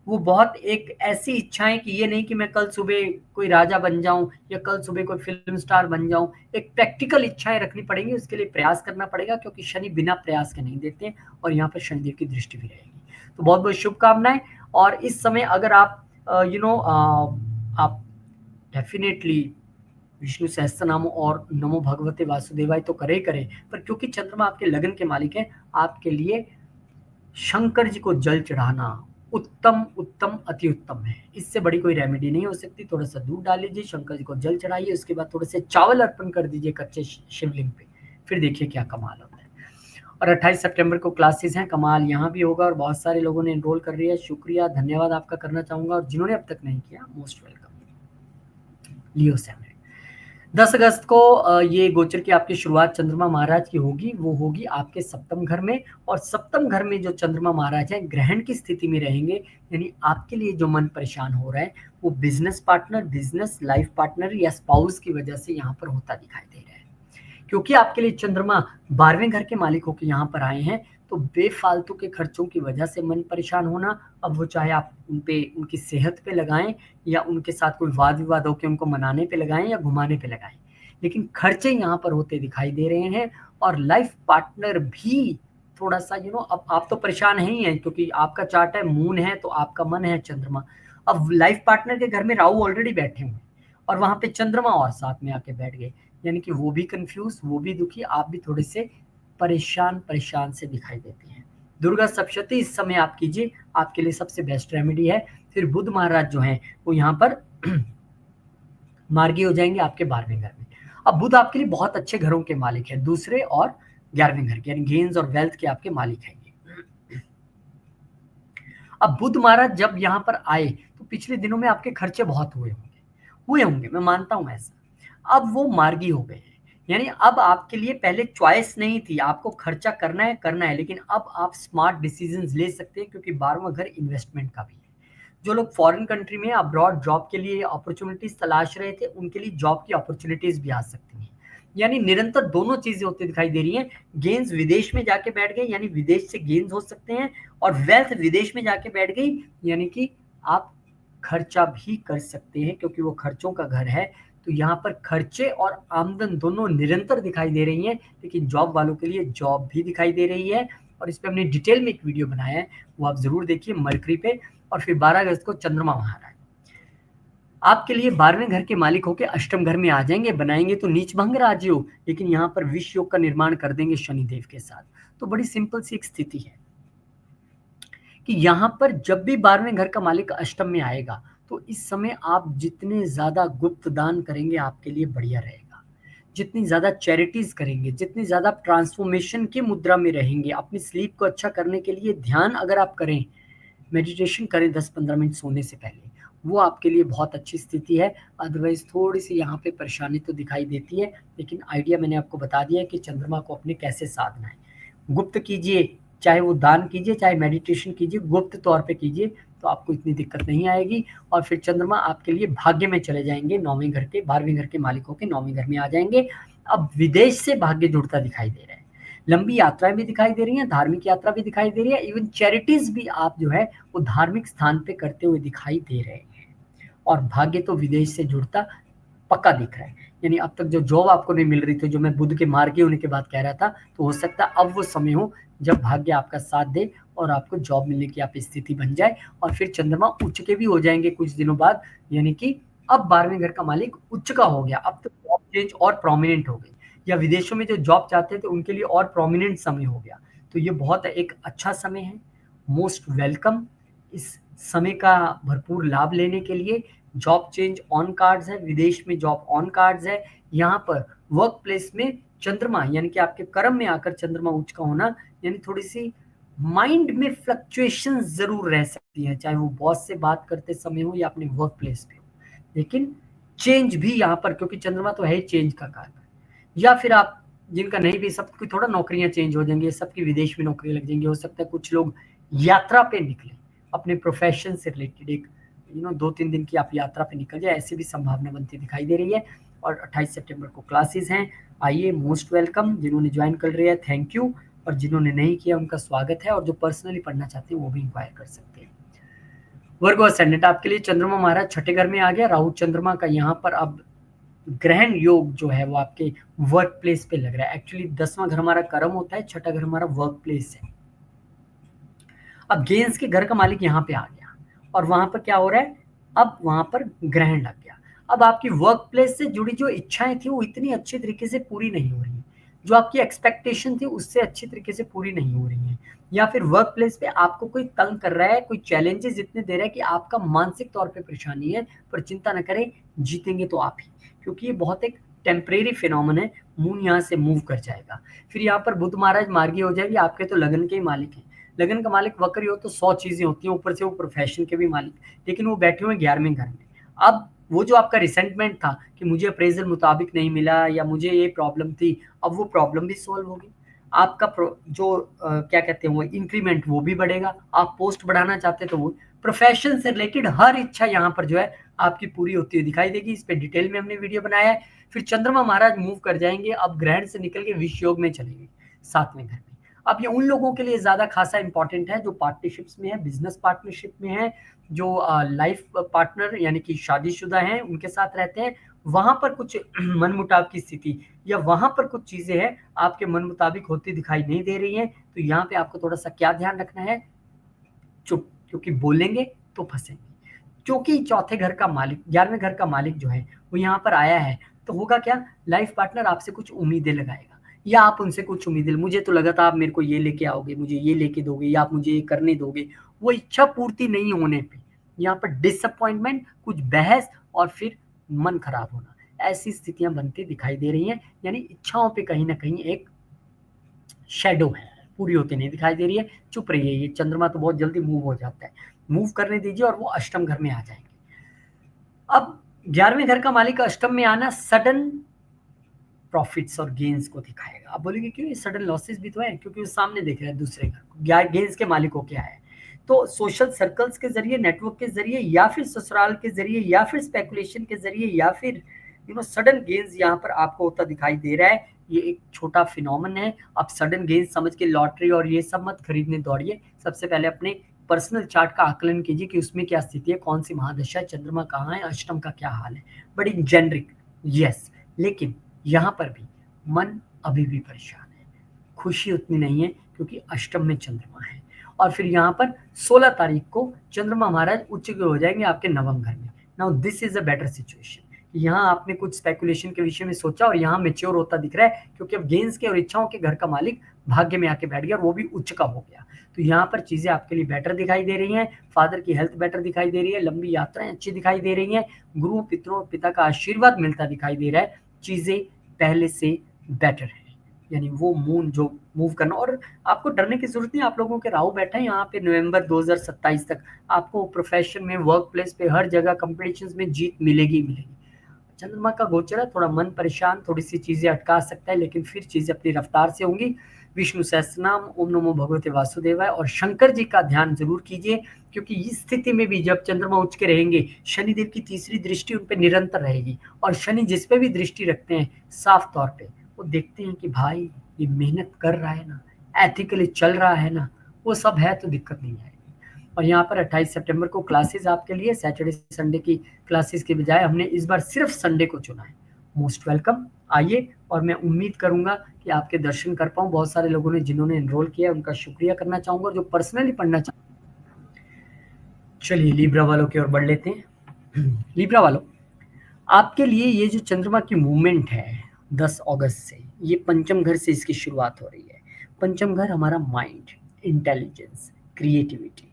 Speaker 1: वो बहुत एक ऐसी इच्छाएं कि ये नहीं कि मैं कल सुबह कोई राजा बन जाऊं या कल सुबह कोई फिल्म स्टार बन जाऊं, एक प्रैक्टिकल इच्छाएं रखनी पड़ेगी, उसके लिए प्रयास करना पड़ेगा, क्योंकि शनि बिना प्रयास के नहीं देते, और यहाँ पर शनिदेव की दृष्टि भी रहेगी। तो बहुत बहुत शुभकामनाएं। और इस समय अगर आप आप डेफिनेटली विष्णु सहस्त्र नाम और नमो भगवते वासुदेवाय तो करे करे, पर क्योंकि चंद्रमा आपके लगन के मालिक हैं, आपके लिए शंकर जी को जल चढ़ाना उत्तम उत्तम अति उत्तम है। इससे बड़ी कोई रेमेडी नहीं हो सकती। थोड़ा सा दूध डाल लीजिए, शंकर जी को जल चढ़ाइए, उसके बाद थोड़े से चावल अर्पण कर दीजिए कच्चे शिवलिंग पे, फिर देखिए क्या कमाल होता है। और 28 सितंबर को क्लासेस हैं, कमाल यहाँ भी होगा, और बहुत सारे लोगों ने एनरोल कर लिया है, शुक्रिया, धन्यवाद आपका करना चाहूंगा, और जिन्होंने अब तक नहीं किया मोस्ट वेलकम। लियो सैम 10 अगस्त को ये गोचर की आपकी शुरुआत चंद्रमा महाराज की होगी, वो होगी आपके सप्तम घर में, और सप्तम घर में जो चंद्रमा महाराज है ग्रहण की स्थिति में रहेंगे, यानी आपके लिए जो मन परेशान हो रहा है वो business partner, business life partner या स्पाउस की वजह से यहाँ पर होता दिखाई दे रहा है। क्योंकि आपके लिए चंद्रमा 12वें घर के मालिक होकर यहाँ पर आए हैं, तो बेफालतू के खर्चों की वजह से मन परेशान होना, अब वो चाहे आप उनकी सेहत पे लगाएं या उनके साथ कोई वाद विवाद होकर उनको मनाने पे लगाएं या घुमाने पे लगाएं, लेकिन खर्चे यहाँ पर होते दिखाई दे रहे हैं। और लाइफ पार्टनर भी थोड़ा सा अब आप तो परेशान ही हैं, क्योंकि आपका चार्ट है मून है, तो आपका मन है चंद्रमा। अब लाइफ पार्टनर के घर में राहु ऑलरेडी बैठे हुए, और वहां पे चंद्रमा और साथ में आके बैठ गए, यानी कि वो भी कंफ्यूज, वो भी दुखी, आप भी थोड़े से परेशान परेशान से दिखाई देते हैं। दुर्गा सप्तशती इस समय आप कीजिए, आपके लिए सबसे बेस्ट रेमेडी है। फिर बुध महाराज जो हैं वो यहाँ पर मार्गी हो जाएंगे आपके 12वें घर में। अब बुध आपके लिए बहुत अच्छे घरों के मालिक है, दूसरे और 11वें घर के, यानी गेन्स और वेल्थ के आपके मालिक हैं। अब बुध महाराज जब यहाँ पर आए तो पिछले दिनों में आपके खर्चे बहुत हुए होंगे, मैं मानता हूं ऐसा। अब वो मार्गी हो गए हैं, यानी अब आपके लिए पहले चॉइस नहीं थी, आपको खर्चा करना है, लेकिन अब आप स्मार्ट डिसीजंस ले सकते हैं, क्योंकि 12वां घर इन्वेस्टमेंट का भी है। जो लोग फॉरेन कंट्री में अब्रॉड जॉब के लिए अपॉर्चुनिटीज तलाश रहे थे, उनके लिए जॉब की अपॉर्चुनिटीज भी आ सकती हैं। यानी निरंतर दोनों चीजें होती दिखाई दे रही हैं। गेंस विदेश में जाके बैठ गए, यानी विदेश से गेंस हो सकते हैं, और वेल्थ विदेश में जाके बैठ गई, यानी कि आप खर्चा भी कर सकते हैं, क्योंकि वो खर्चों का घर है। तो यहाँ पर खर्चे और आमदन दोनों निरंतर दिखाई दे रही हैं, लेकिन जॉब वालों के लिए जॉब भी दिखाई दे रही है, और इस पे हमने डिटेल में एक वीडियो बनाया है, वो आप जरूर देखिए मरकरी पे। और फिर 12 अगस्त को चंद्रमा महाराज आपके लिए 12वें घर के मालिक होकर अष्टम घर में आ जाएंगे, बनाएंगे तो नीच भंग राजयोग, लेकिन यहाँ पर विष योग का निर्माण कर देंगे शनिदेव के साथ। तो बड़ी सिंपल सी एक स्थिति है कि यहाँ पर जब भी 12वें घर का मालिक अष्टम में आएगा, तो इस समय आप जितने ज़्यादा गुप्त दान करेंगे आपके लिए बढ़िया रहेगा। जितनी ज़्यादा चैरिटीज़ करेंगे, जितनी ज़्यादा ट्रांसफॉर्मेशन की मुद्रा में रहेंगे, अपनी स्लीप को अच्छा करने के लिए ध्यान अगर आप करें, मेडिटेशन करें 10-15 मिनट सोने से पहले, वो आपके लिए बहुत अच्छी स्थिति है। अदरवाइज़ थोड़ी-सी यहाँ पे परेशानी तो दिखाई देती है, लेकिन आइडिया मैंने आपको बता दिया है कि चंद्रमा को अपने कैसे साधना है। गुप्त कीजिए, चाहे वो दान कीजिए, चाहे मेडिटेशन कीजिए, गुप्त तौर पे कीजिए, तो आपको इतनी दिक्कत नहीं आएगी। और फिर चंद्रमा आपके लिए भाग्य में चले जाएँगे, 9वें घर के, 12वें घर के मालिक होके 9वें घर में आ जाएँगे। अब विदेश से भाग्य जुड़ता दिखाई दे रहा है। लंबी यात्राएँ भी दिखाई दे रही हैं, धार्मिक यात्रा भी दिखाई दे रही है, इवन चैरिटीज़ भी आप जो है वो धार्मिक स्थान पे करते हुए दिखाई दे रहे हैं। और भाग्य तो विदेश से जुड़ता पक्का दिख रहा है। यानी अब तक जो जॉब आपको नहीं मिल रही थी, जो मैं बुध के मार्गी होने के बाद कह रहा था, तो हो सकता है अब वो समय हो जब भाग्य आपका साथ दे और आपको जॉब मिलने की आप स्थिति बन जाए। और फिर चंद्रमा उच्च के भी हो जाएंगे कुछ दिनों बाद, यानी कि अब 12वें घर का मालिक उच्च का हो गया, अब तो जॉब चेंज और प्रोमिनेंट हो गई, या विदेशों में जो जॉब चाहते थे उनके लिए और प्रोमिनेंट समय हो गया। तो ये बहुत एक अच्छा समय है, मोस्ट वेलकम। इस समय का भरपूर लाभ लेने के लिए जॉब चेंज ऑन कार्ड्स है, विदेश में जॉब ऑन कार्ड्स है। यहाँ पर वर्क प्लेस में चंद्रमा यानी कि आपके कर्म में आकर चंद्रमा उच्च का होना, यानी थोड़ी सी माइंड में फ्लक्चुएशन जरूर रह सकती है, चाहे वो बॉस से बात करते समय हो या अपने वर्क प्लेस पे हो, लेकिन चेंज भी यहाँ पर, क्योंकि चंद्रमा तो है ही चेंज का कारक। या फिर आप जिनका नहीं भी, सबकी थोड़ा नौकरियां चेंज हो जाएंगी, सबकी विदेश में नौकरी लग जाएंगी, हो सकता है कुछ लोग यात्रा पे निकले अपने प्रोफेशन से रिलेटेड, एक 2-3 दिन की आप यात्रा पे निकल जाए, ऐसी भी संभावना बनती दिखाई दे रही है। और 28 सितंबर को क्लासेस हैं, आइए, मोस्ट वेलकम। जिन्होंने ज्वाइन कर रहे हैं थैंक यू, और जिन्होंने नहीं किया उनका स्वागत है, और जो पर्सनली पढ़ना चाहते हैं वो भी इंक्वायर कर सकते हैं। वर्गो असेंडेंट आपके लिए चंद्रमा महाराज छठे घर में आ गया, राहु चंद्रमा का यहाँ पर अब ग्रहण योग जो है वो आपके वर्क प्लेस पे लग रहा है। एक्चुअली 10वां घर हमारा कर्म होता है, छठा घर हमारा वर्क प्लेस है। अब गेंस के घर का मालिक यहाँ पे आ गया, और वहां पर क्या हो रहा है, अब वहां पर ग्रहण लग गया। अब आपकी वर्क प्लेस से जुड़ी जो इच्छाएं थी वो इतनी अच्छी तरीके से पूरी नहीं हो रही है, जो आपकी एक्सपेक्टेशन थी उससे अच्छी तरीके से पूरी नहीं हो रही है। या फिर वर्क प्लेस पे आपको कोई तंग कर रहा है, कोई चैलेंजेस इतने दे रहा है कि आपका मानसिक तौर पे परेशानी है, पर चिंता न करें, जीतेंगे तो आप ही, क्योंकि ये बहुत एक टेम्परेरी फिनोमेन है। मून यहाँ से मूव कर जाएगा, फिर यहाँ पर बुध महाराज मार्गी हो जाएगी, आपके तो लगन के ही मालिक है। लगन का मालिक वक्री हो तो 100 चीजें होती हैं, ऊपर से वो प्रोफेशन के भी मालिक, लेकिन वो बैठे हुए 11वें घर में। अब वो जो आपका रिसेंटमेंट था कि मुझे अप्रेजल मुताबिक नहीं मिला या मुझे ये प्रॉब्लम थी, अब वो प्रॉब्लम भी सॉल्व होगी। आपका जो क्या कहते हैं वो इंक्रीमेंट वो भी बढ़ेगा, आप पोस्ट बढ़ाना चाहते तो वो प्रोफेशन से रिलेटेड हर इच्छा यहाँ पर जो है आपकी पूरी होती हुई दिखाई देगी। इस पे डिटेल में हमने वीडियो बनाया है। फिर चंद्रमा महाराज मूव कर जाएंगे, अब ग्रहण से निकल के विष योग में चलेंगे 7वें घर में। अब ये उन लोगों के लिए ज्यादा खासा इंपॉर्टेंट है जो पार्टनरशिप्स में है, बिजनेस पार्टनरशिप में है, जो लाइफ पार्टनर यानी कि शादीशुदा हैं उनके साथ रहते हैं, वहां पर कुछ मनमुटाव की स्थिति या वहां पर कुछ चीजें हैं आपके मन मुताबिक होती दिखाई नहीं दे रही हैं, तो यहाँ पे आपको थोड़ा सा क्या ध्यान रखना है, चुप, क्योंकि बोलेंगे तो फंसेंगे। क्योंकि चौथे घर का मालिक, 11वें घर का मालिक जो है वो यहाँ पर आया है, तो होगा क्या, लाइफ पार्टनर आपसे कुछ उम्मीदें लगाएगा या आप उनसे कुछ उम्मीदें, मुझे तो लगा था आप मेरे को ये लेके आओगे, मुझे ये लेके दोगे या आप मुझे ये करने दोगे, वो इच्छा पूर्ति नहीं होने पे यहाँ पर डिसअपॉइंटमेंट, कुछ बहस और फिर मन खराब होना, ऐसी स्थितियां बनती दिखाई दे रही हैं। यानी इच्छाओं पे कहीं ना कहीं एक शेडो है, पूरी होती नहीं दिखाई दे रही है। चुप रहिए, ये चंद्रमा तो बहुत जल्दी मूव हो जाता है, मूव करने दीजिए और वो अष्टम घर में आ जाएंगे। अब 11वें घर का मालिक अष्टम में आना सडन प्रॉफिट्स और गेन्स को दिखाएगा। आप बोलेंगे क्यों, ये सडन लॉसेस भी तो है, क्योंकि वो सामने देख रहे हैं दूसरे घर को, गेन्स के मालिक को क्या है, तो सोशल सर्कल्स के जरिए, नेटवर्क के जरिए, या फिर ससुराल के जरिए, या फिर स्पेकुलेशन के जरिए, या फिर सडन गेन्स यहाँ पर आपको होता दिखाई दे रहा है। ये एक छोटा फिनोमेन है। अब सडन गेन्स समझ के लॉटरी और ये सब मत खरीदने दौड़िए, सबसे पहले अपने पर्सनल चार्ट का आकलन कीजिए कि उसमें क्या स्थिति है, कौन सी महादशा है, चंद्रमा कहाँ है, अष्टम का क्या हाल है, बड़ी जेनरिक। यस, लेकिन यहाँ पर भी मन अभी भी परेशान है, खुशी उतनी नहीं है क्योंकि अष्टम में चंद्रमा है। और फिर यहाँ पर 16 तारीख को चंद्रमा महाराज उच्च हो जाएंगे आपके 9वें घर में। Now this is a better situation. यहाँ आपने कुछ स्पेकुलेशन के विषय में सोचा और यहाँ मेच्योर होता दिख रहा है, क्योंकि अब गेंस के और इच्छाओं के घर का मालिक भाग्य में आके बैठ गया और वो भी उच्च का हो गया। तो यहाँ पर चीजें आपके लिए बेटर दिखाई दे रही हैं, फादर की हेल्थ बेटर दिखाई दे रही है, लंबी यात्राएं अच्छी दिखाई दे रही हैं, गुरुओं पितरों पिता का आशीर्वाद मिलता दिखाई दे रहा है, चीजें पहले से बेटर है। यानी वो मून जो मूव करना, और आपको डरने की जरूरत नहीं। आप लोगों के राहु बैठे हैं यहाँ पे नवंबर 2027 तक, आपको प्रोफेशन में, वर्क प्लेस पे, हर जगह कंपटीशन में जीत मिलेगी ही मिलेगी। चंद्रमा का गोचर है, थोड़ा मन परेशान, थोड़ी सी चीजें अटका सकता है, लेकिन फिर चीजें अपनी रफ्तार से होंगी। विष्णु सहस्त्रनाम, ओम नमो भगवते वासुदेवाय और शंकर जी का ध्यान जरूर कीजिए, क्योंकि इस स्थिति में भी जब चंद्रमा उच्च के रहेंगे, शनिदेव की तीसरी दृष्टि उन पर निरंतर रहेगी, और शनि जिस पे भी दृष्टि रखते हैं साफ तौर पे वो देखते हैं कि भाई ये मेहनत कर रहा है ना, एथिकली चल रहा है ना, वो सब है तो दिक्कत नहीं आएगी। और यहाँ पर 28 सितंबर को क्लासेस आपके लिए, सैटरडे संडे की क्लासेस के बजाय हमने इस बार सिर्फ संडे को चुना है। मोस्ट वेलकम, आइए, और मैं उम्मीद करूंगा कि आपके दर्शन कर पाऊँ। बहुत सारे लोगों ने जिन्होंने एनरोल किया उनका शुक्रिया करना चाहूंगा, जो पर्सनली पढ़ना चाहूँगा। चलिए लिब्रा वालों की ओर बढ़ लेते हैं। लिब्रा वालों, आपके लिए ये जो चंद्रमा की मूवमेंट है 10 अगस्त से, ये पंचम घर से इसकी शुरुआत हो रही है। पंचम घर हमारा माइंड, इंटेलिजेंस, क्रिएटिविटी।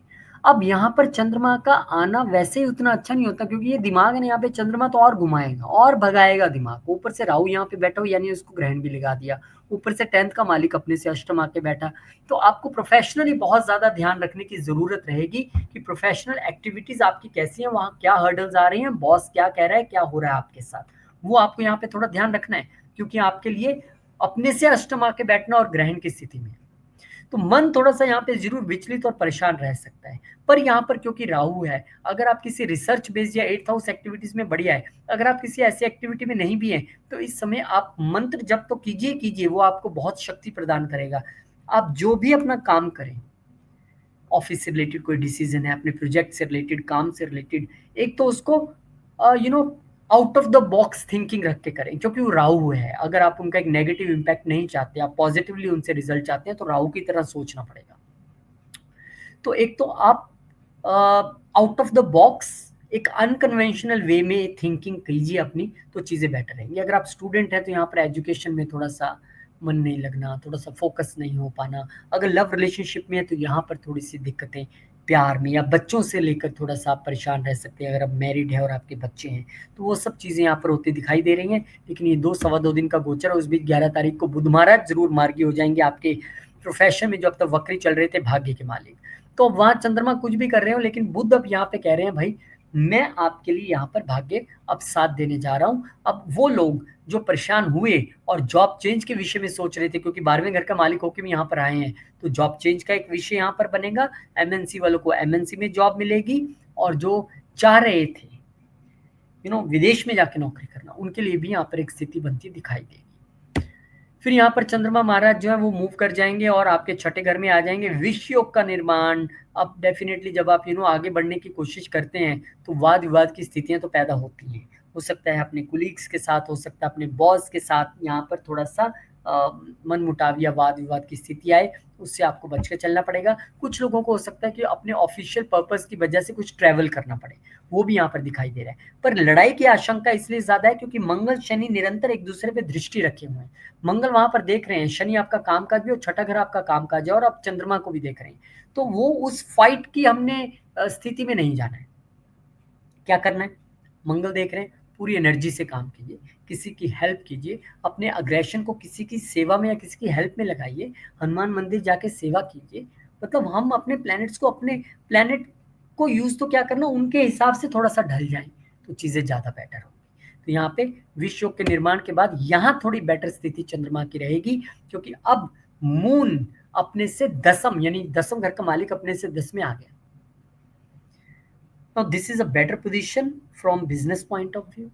Speaker 1: अब यहाँ पर चंद्रमा का आना वैसे ही उतना अच्छा नहीं होता, क्योंकि ये दिमाग है ना, यहाँ पे चंद्रमा तो और घुमाएगा और भगाएगा दिमाग को। ऊपर से राहु यहाँ पे बैठा हो, यानी उसको ग्रहण भी लगा दिया। ऊपर से 10th का मालिक अपने से अष्टम आके बैठा। तो आपको प्रोफेशनली बहुत ज्यादा ध्यान रखने की जरूरत रहेगी कि प्रोफेशनल एक्टिविटीज आपकी कैसी हैं, वहां क्या हर्डल्स आ रही हैं, बॉस क्या कह रहा है, क्या हो रहा है आपके साथ, वो आपको यहाँ पे थोड़ा ध्यान रखना है, क्योंकि आपके लिए अपने से अष्टम आके बैठना और ग्रहण की स्थिति में, तो मन थोड़ा सा यहाँ पे जरूर विचलित और परेशान रह सकता है। पर यहाँ पर क्योंकि राहु है, अगर आप किसी रिसर्च बेस्ड या 8th हाउस एक्टिविटीज में बढ़िया है, अगर आप किसी ऐसी एक्टिविटी में नहीं भी हैं, तो इस समय आप मंत्र जप तो कीजिए कीजिए, वो आपको बहुत शक्ति प्रदान करेगा। आप जो भी अपना काम करें, ऑफिस से रिलेटेड कोई डिसीजन है, अपने प्रोजेक्ट से रिलेटेड, काम से रिलेटेड, एक तो उसको out of the box thinking रख के करें, क्योंकि वो राहु है। अगर आप उनका एक नेगेटिव इम्पैक्ट नहीं चाहते, आप पॉजिटिवली उनसे रिजल्ट चाहते हैं, तो राहु की तरह सोचना पड़ेगा। तो एक तो आप आउट ऑफ द बॉक्स एक अनकन्वेंशनल वे में थिंकिंग कीजिए अपनी, तो चीज़ें बेटर रहेंगी। अगर आप स्टूडेंट हैं तो यहाँ पर एजुकेशन में थोड़ा सा मन नहीं लगना, थोड़ा सा फोकस नहीं हो पाना। अगर लव रिलेशनशिप में है तो यहाँ पर थोड़ी सी दिक्कतें, प्यार में या बच्चों से लेकर थोड़ा सा आप परेशान रह सकते हैं। अगर आप मैरिड है और आपके बच्चे हैं तो वो सब चीज़ें यहाँ पर होती दिखाई दे रही हैं। लेकिन ये 2 सवा 2 दिन का गोचर है, उस बीच 11 तारीख को बुध महाराज जरूर मार्गी हो जाएंगे आपके प्रोफेशन में, जो अब तक वक्री चल रहे थे भाग्य के मालिक। तो वहां चंद्रमा कुछ भी कर रहे हो, लेकिन बुध अब यहाँ पे कह रहे हैं भाई मैं आपके लिए यहाँ पर भाग्य अब साथ देने जा रहा हूँ। अब वो लोग जो परेशान हुए और जॉब चेंज के विषय में सोच रहे थे, क्योंकि 12वें घर का मालिक होकर भी यहाँ पर आए हैं, तो जॉब चेंज का एक विषय यहाँ पर बनेगा। एमएनसी वालों को एमएनसी में जॉब मिलेगी, और जो चाह रहे थे विदेश में जाके नौकरी करना, उनके लिए भी यहाँ पर एक स्थिति बनती दिखाई देगी। फिर यहाँ पर चंद्रमा महाराज जो है वो मूव कर जाएंगे और आपके छठे घर में आ जाएंगे। विश्व योग का निर्माण, अब डेफिनेटली जब आप आगे बढ़ने की कोशिश करते हैं तो वाद विवाद की स्थितियां तो पैदा होती हैं। हो सकता है अपने कुलीग्स के साथ, हो सकता है अपने बॉस के साथ, यहाँ पर थोड़ा सा मन मुटाव या वाद विवाद की स्थिति आए, उससे आपको बच के चलना पड़ेगा। कुछ लोगों को हो सकता है कि अपने ऑफिशियल पर्पस की वजह से कुछ ट्रैवल करना पड़े, वो भी यहाँ पर दिखाई दे रहा है। पर लड़ाई की आशंका इसलिए ज्यादा है क्योंकि मंगल शनि निरंतर एक दूसरे पे दृष्टि रखे हुए हैं। मंगल वहां पर देख रहे हैं, शनि आपका कामकाज भी और छठा घर आपका कामकाज है, और आप चंद्रमा को भी देख रहे हैं। तो वो उस फाइट की हमने स्थिति में नहीं जाना है। क्या करना है, मंगल देख रहे हैं, पूरी एनर्जी से काम कीजिए, किसी की हेल्प कीजिए, अपने अग्रेशन को किसी की सेवा में या किसी की हेल्प में लगाइए, हनुमान मंदिर जाके सेवा कीजिए। मतलब हम अपने प्लैनेट्स को, अपने प्लैनेट को यूज तो क्या करना, उनके हिसाब से थोड़ा सा ढल जाए तो चीजें ज्यादा बेटर होगी। तो यहाँ पे विश्व योग के निर्माण के बाद यहाँ थोड़ी बेटर स्थिति चंद्रमा की रहेगी, क्योंकि अब मून अपने से दसम, यानी 10वें घर का मालिक अपने से 10 में आ गया। Now this is a better position from business point of view,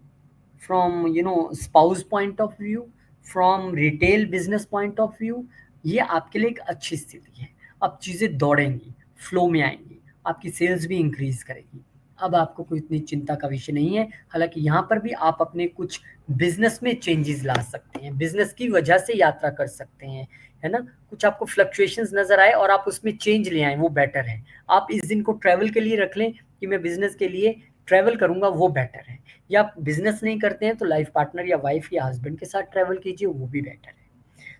Speaker 1: from spouse point of view, from retail business point of view। ये आपके लिए एक अच्छी स्थिति है। अब चीजें दौड़ेंगी, फ्लो में आएंगी, आपकी सेल्स भी इंक्रीज करेगी। अब आपको कोई इतनी चिंता का विषय नहीं है। हालांकि यहाँ पर भी आप अपने कुछ बिजनेस में चेंजेस ला सकते हैं, बिजनेस की वजह से यात्रा कर सकते हैं, है ना। कुछ आपको फ्लक्चुएशंस नजर आए और आप उसमें चेंज ले आए, वो बेटर है। आप इस दिन को ट्रैवल के लिए रख लें कि मैं बिजनेस के लिए ट्रैवल करूंगा, वो बेटर है। या आप बिजनेस नहीं करते हैं तो लाइफ पार्टनर या वाइफ या हस्बैंड के साथ ट्रैवल कीजिए, वो भी बेटर है।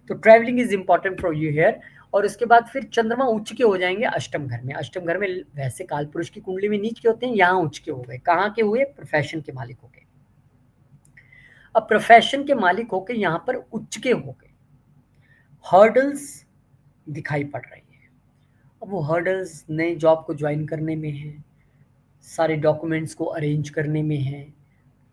Speaker 1: तो travelling is important for you here. और उसके बाद फिर चंद्रमा उच्च के हो जाएंगे अष्टम घर में। अष्टम घर में वैसे काल पुरुष की कुंडली में नीच के होते हैं, यहाँ उच्च के हो गए। कहाँ के हुए? प्रोफेशन के मालिक हो गए। अब प्रोफेशन के मालिक होके यहाँ पर उच्च के हो गए, हर्डल्स दिखाई पड़ रही है। अब वो हर्डल्स नए जॉब को ज्वाइन करने में है, सारे डॉक्यूमेंट्स को अरेंज करने में है,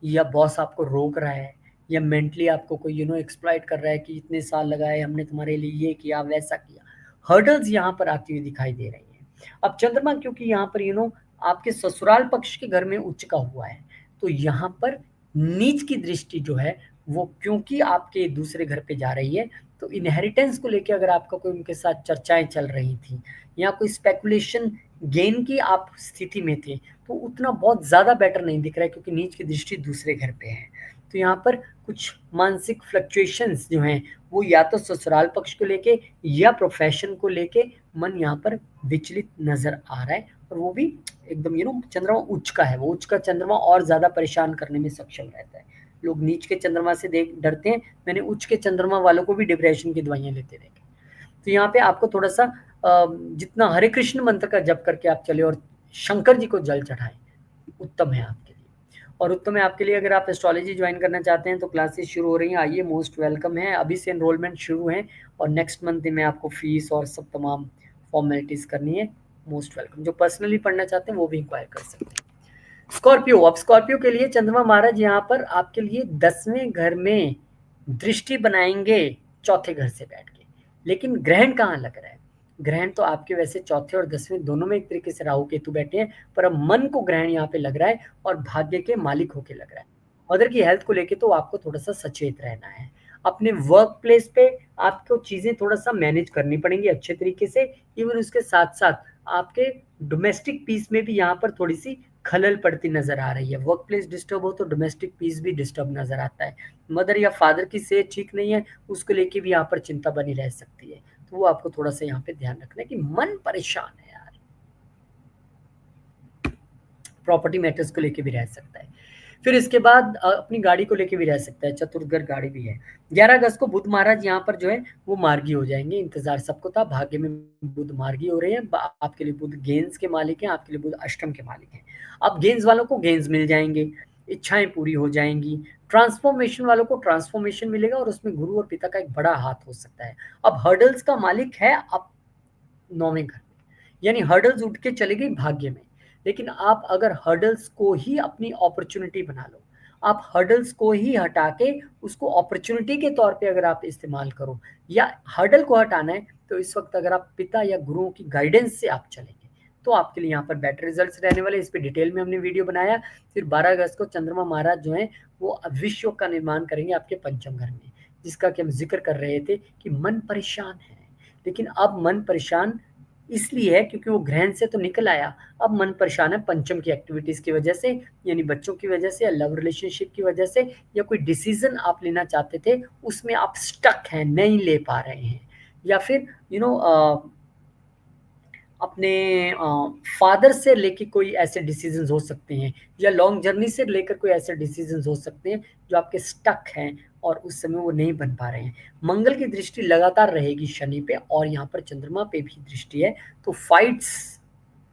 Speaker 1: या बॉस आपको रोक रहा है, या मेंटली आपको कोई एक्सप्लॉइट कर रहा है कि इतने साल लगाए हमने तुम्हारे लिए, ये किया वैसा किया। हर्डल्स यहाँ पर आती हुई दिखाई दे रही है। अब चंद्रमा क्योंकि यहाँ पर आपके ससुराल पक्ष के घर में उच्च का हुआ है, तो यहाँ पर नीच की दृष्टि जो है वो क्योंकि आपके दूसरे घर पे जा रही है, तो इनहेरिटेंस को लेके अगर आपका कोई उनके साथ चर्चाएं चल रही थी, या कोई स्पेकुलेशन गेन की आप स्थिति में थे, तो उतना बहुत ज़्यादा बेटर नहीं दिख रहा है, क्योंकि नीच की दृष्टि दूसरे घर पे है। तो यहाँ पर कुछ मानसिक फ्लक्चुएशंस जो हैं वो या तो ससुराल पक्ष को लेके या प्रोफेशन को लेके मन यहाँ पर विचलित नजर आ रहा है। और वो भी एकदम चंद्रमा उच्च का है, वो उच्च का चंद्रमा और ज्यादा परेशान करने में सक्षम रहता है। लोग नीच के चंद्रमा से देख डरते हैं, मैंने उच्च के चंद्रमा वालों को भी डिप्रेशन की दवाइयां लेते देखे। तो यहाँ पे आपको थोड़ा सा जितना हरे कृष्ण मंत्र का जप करके आप चले और शंकर जी को जल चढ़ाएं, उत्तम है आपके लिए। और उत्तम है आपके लिए अगर आप एस्ट्रोलॉजी ज्वाइन करना चाहते हैं तो क्लासेस शुरू हो रही हैं, आइए, मोस्ट वेलकम है। अभी से एनरोलमेंट शुरू है और नेक्स्ट मंथ में आपको फीस और सब तमाम फॉर्मेलिटीज करनी है। Most welcome. जो पर्सनली पढ़ना चाहते हैं वो भी इंक्वायर कर सकते हैं। स्कॉर्पियो, अब स्कॉर्पियो के लिए चंद्रमा महाराज यहाँ पर आपके लिए 10वें घर में दृष्टि बनाएंगे, चौथे घर से बैठ के। लेकिन ग्रहण कहाँ लग रहा है? ग्रहण तो आपके वैसे चौथे और 10वें दोनों में एक तरीके से राहु केतु बैठे हैं, पर अब मन को ग्रहण यहाँ पे लग रहा है और भाग्य के मालिक होके लग रहा है। मदर की हेल्थ को लेके तो आपको थोड़ा सा सचेत रहना है। अपने वर्क प्लेस पे आपको चीजें थोड़ा सा मैनेज करनी पड़ेंगी अच्छे तरीके से। इवन उसके साथ साथ आपके डोमेस्टिक पीस में भी यहाँ पर थोड़ी सी खलल पड़ती नजर आ रही है। वर्क प्लेस डिस्टर्ब हो तो डोमेस्टिक पीस भी डिस्टर्ब नजर आता है। मदर या फादर की सेहत ठीक नहीं है, उसको लेके भी यहाँ पर चिंता बनी रह सकती है। तो वो आपको थोड़ा सा यहाँ पे ध्यान रखना है कि मन परेशान है यार। प्रॉपर्टी मैटर्स को लेके भी रह सकता है। फिर इसके बाद अपनी गाड़ी को लेके भी रह सकता है, चतुर्गर गाड़ी भी है। 11 अगस्त को बुध महाराज यहाँ पर जो है वो मार्गी हो जाएंगे। इंतजार सबको था, भाग्य में बुध मार्गी हो रहे हैं। आपके लिए बुध गेंस के मालिक हैं, आपके लिए बुध अष्टम के मालिक हैं। अब गेंस वालों को गेंस मिल जाएंगे, इच्छाएं पूरी हो जाएंगी। ट्रांसफॉर्मेशन वालों को ट्रांसफॉर्मेशन मिलेगा और उसमें गुरु और पिता का एक बड़ा हाथ हो सकता है। अब हर्डल्स का मालिक है अब 9वें घर में, यानी हर्डल्स उठ के चले गई भाग्य में। लेकिन आप अगर हर्डल्स को ही अपनी अपॉर्चुनिटी बना लो, आप हर्डल्स को ही हटा के उसको अपॉर्चुनिटी के तौर पे अगर आप इस्तेमाल करो, या हर्डल को हटाना है तो इस वक्त अगर आप पिता या गुरुओं की गाइडेंस से आप चलेंगे तो आपके लिए यहाँ पर बेटर रिजल्ट्स रहने वाले। इस पे डिटेल में हमने वीडियो बनाया। फिर 12 अगस्त को चंद्रमा महाराज जो है वो विश्व का निर्माण करेंगे आपके पंचम घर में, जिसका कि हम जिक्र कर रहे थे कि मन परेशान है। लेकिन अब मन परेशान इसलिए है क्योंकि वो ग्रहण से तो निकल आया, अब मन परेशान है पंचम की एक्टिविटीज की वजह से, यानी बच्चों की वजह से या लव रिलेशनशिप की वजह से, या कोई डिसीजन आप लेना चाहते थे उसमें आप स्टक हैं, नहीं ले पा रहे हैं। या फिर अपने फादर से लेके कोई ऐसे डिसीजंस हो सकते हैं, या लॉन्ग जर्नी से लेकर कोई ऐसे डिसीजंस हो सकते हैं जो आपके स्टक हैं और उस समय वो नहीं बन पा रहे हैं। मंगल की दृष्टि लगातार रहेगी शनि पे और यहाँ पर चंद्रमा पे भी दृष्टि है, तो फाइट्स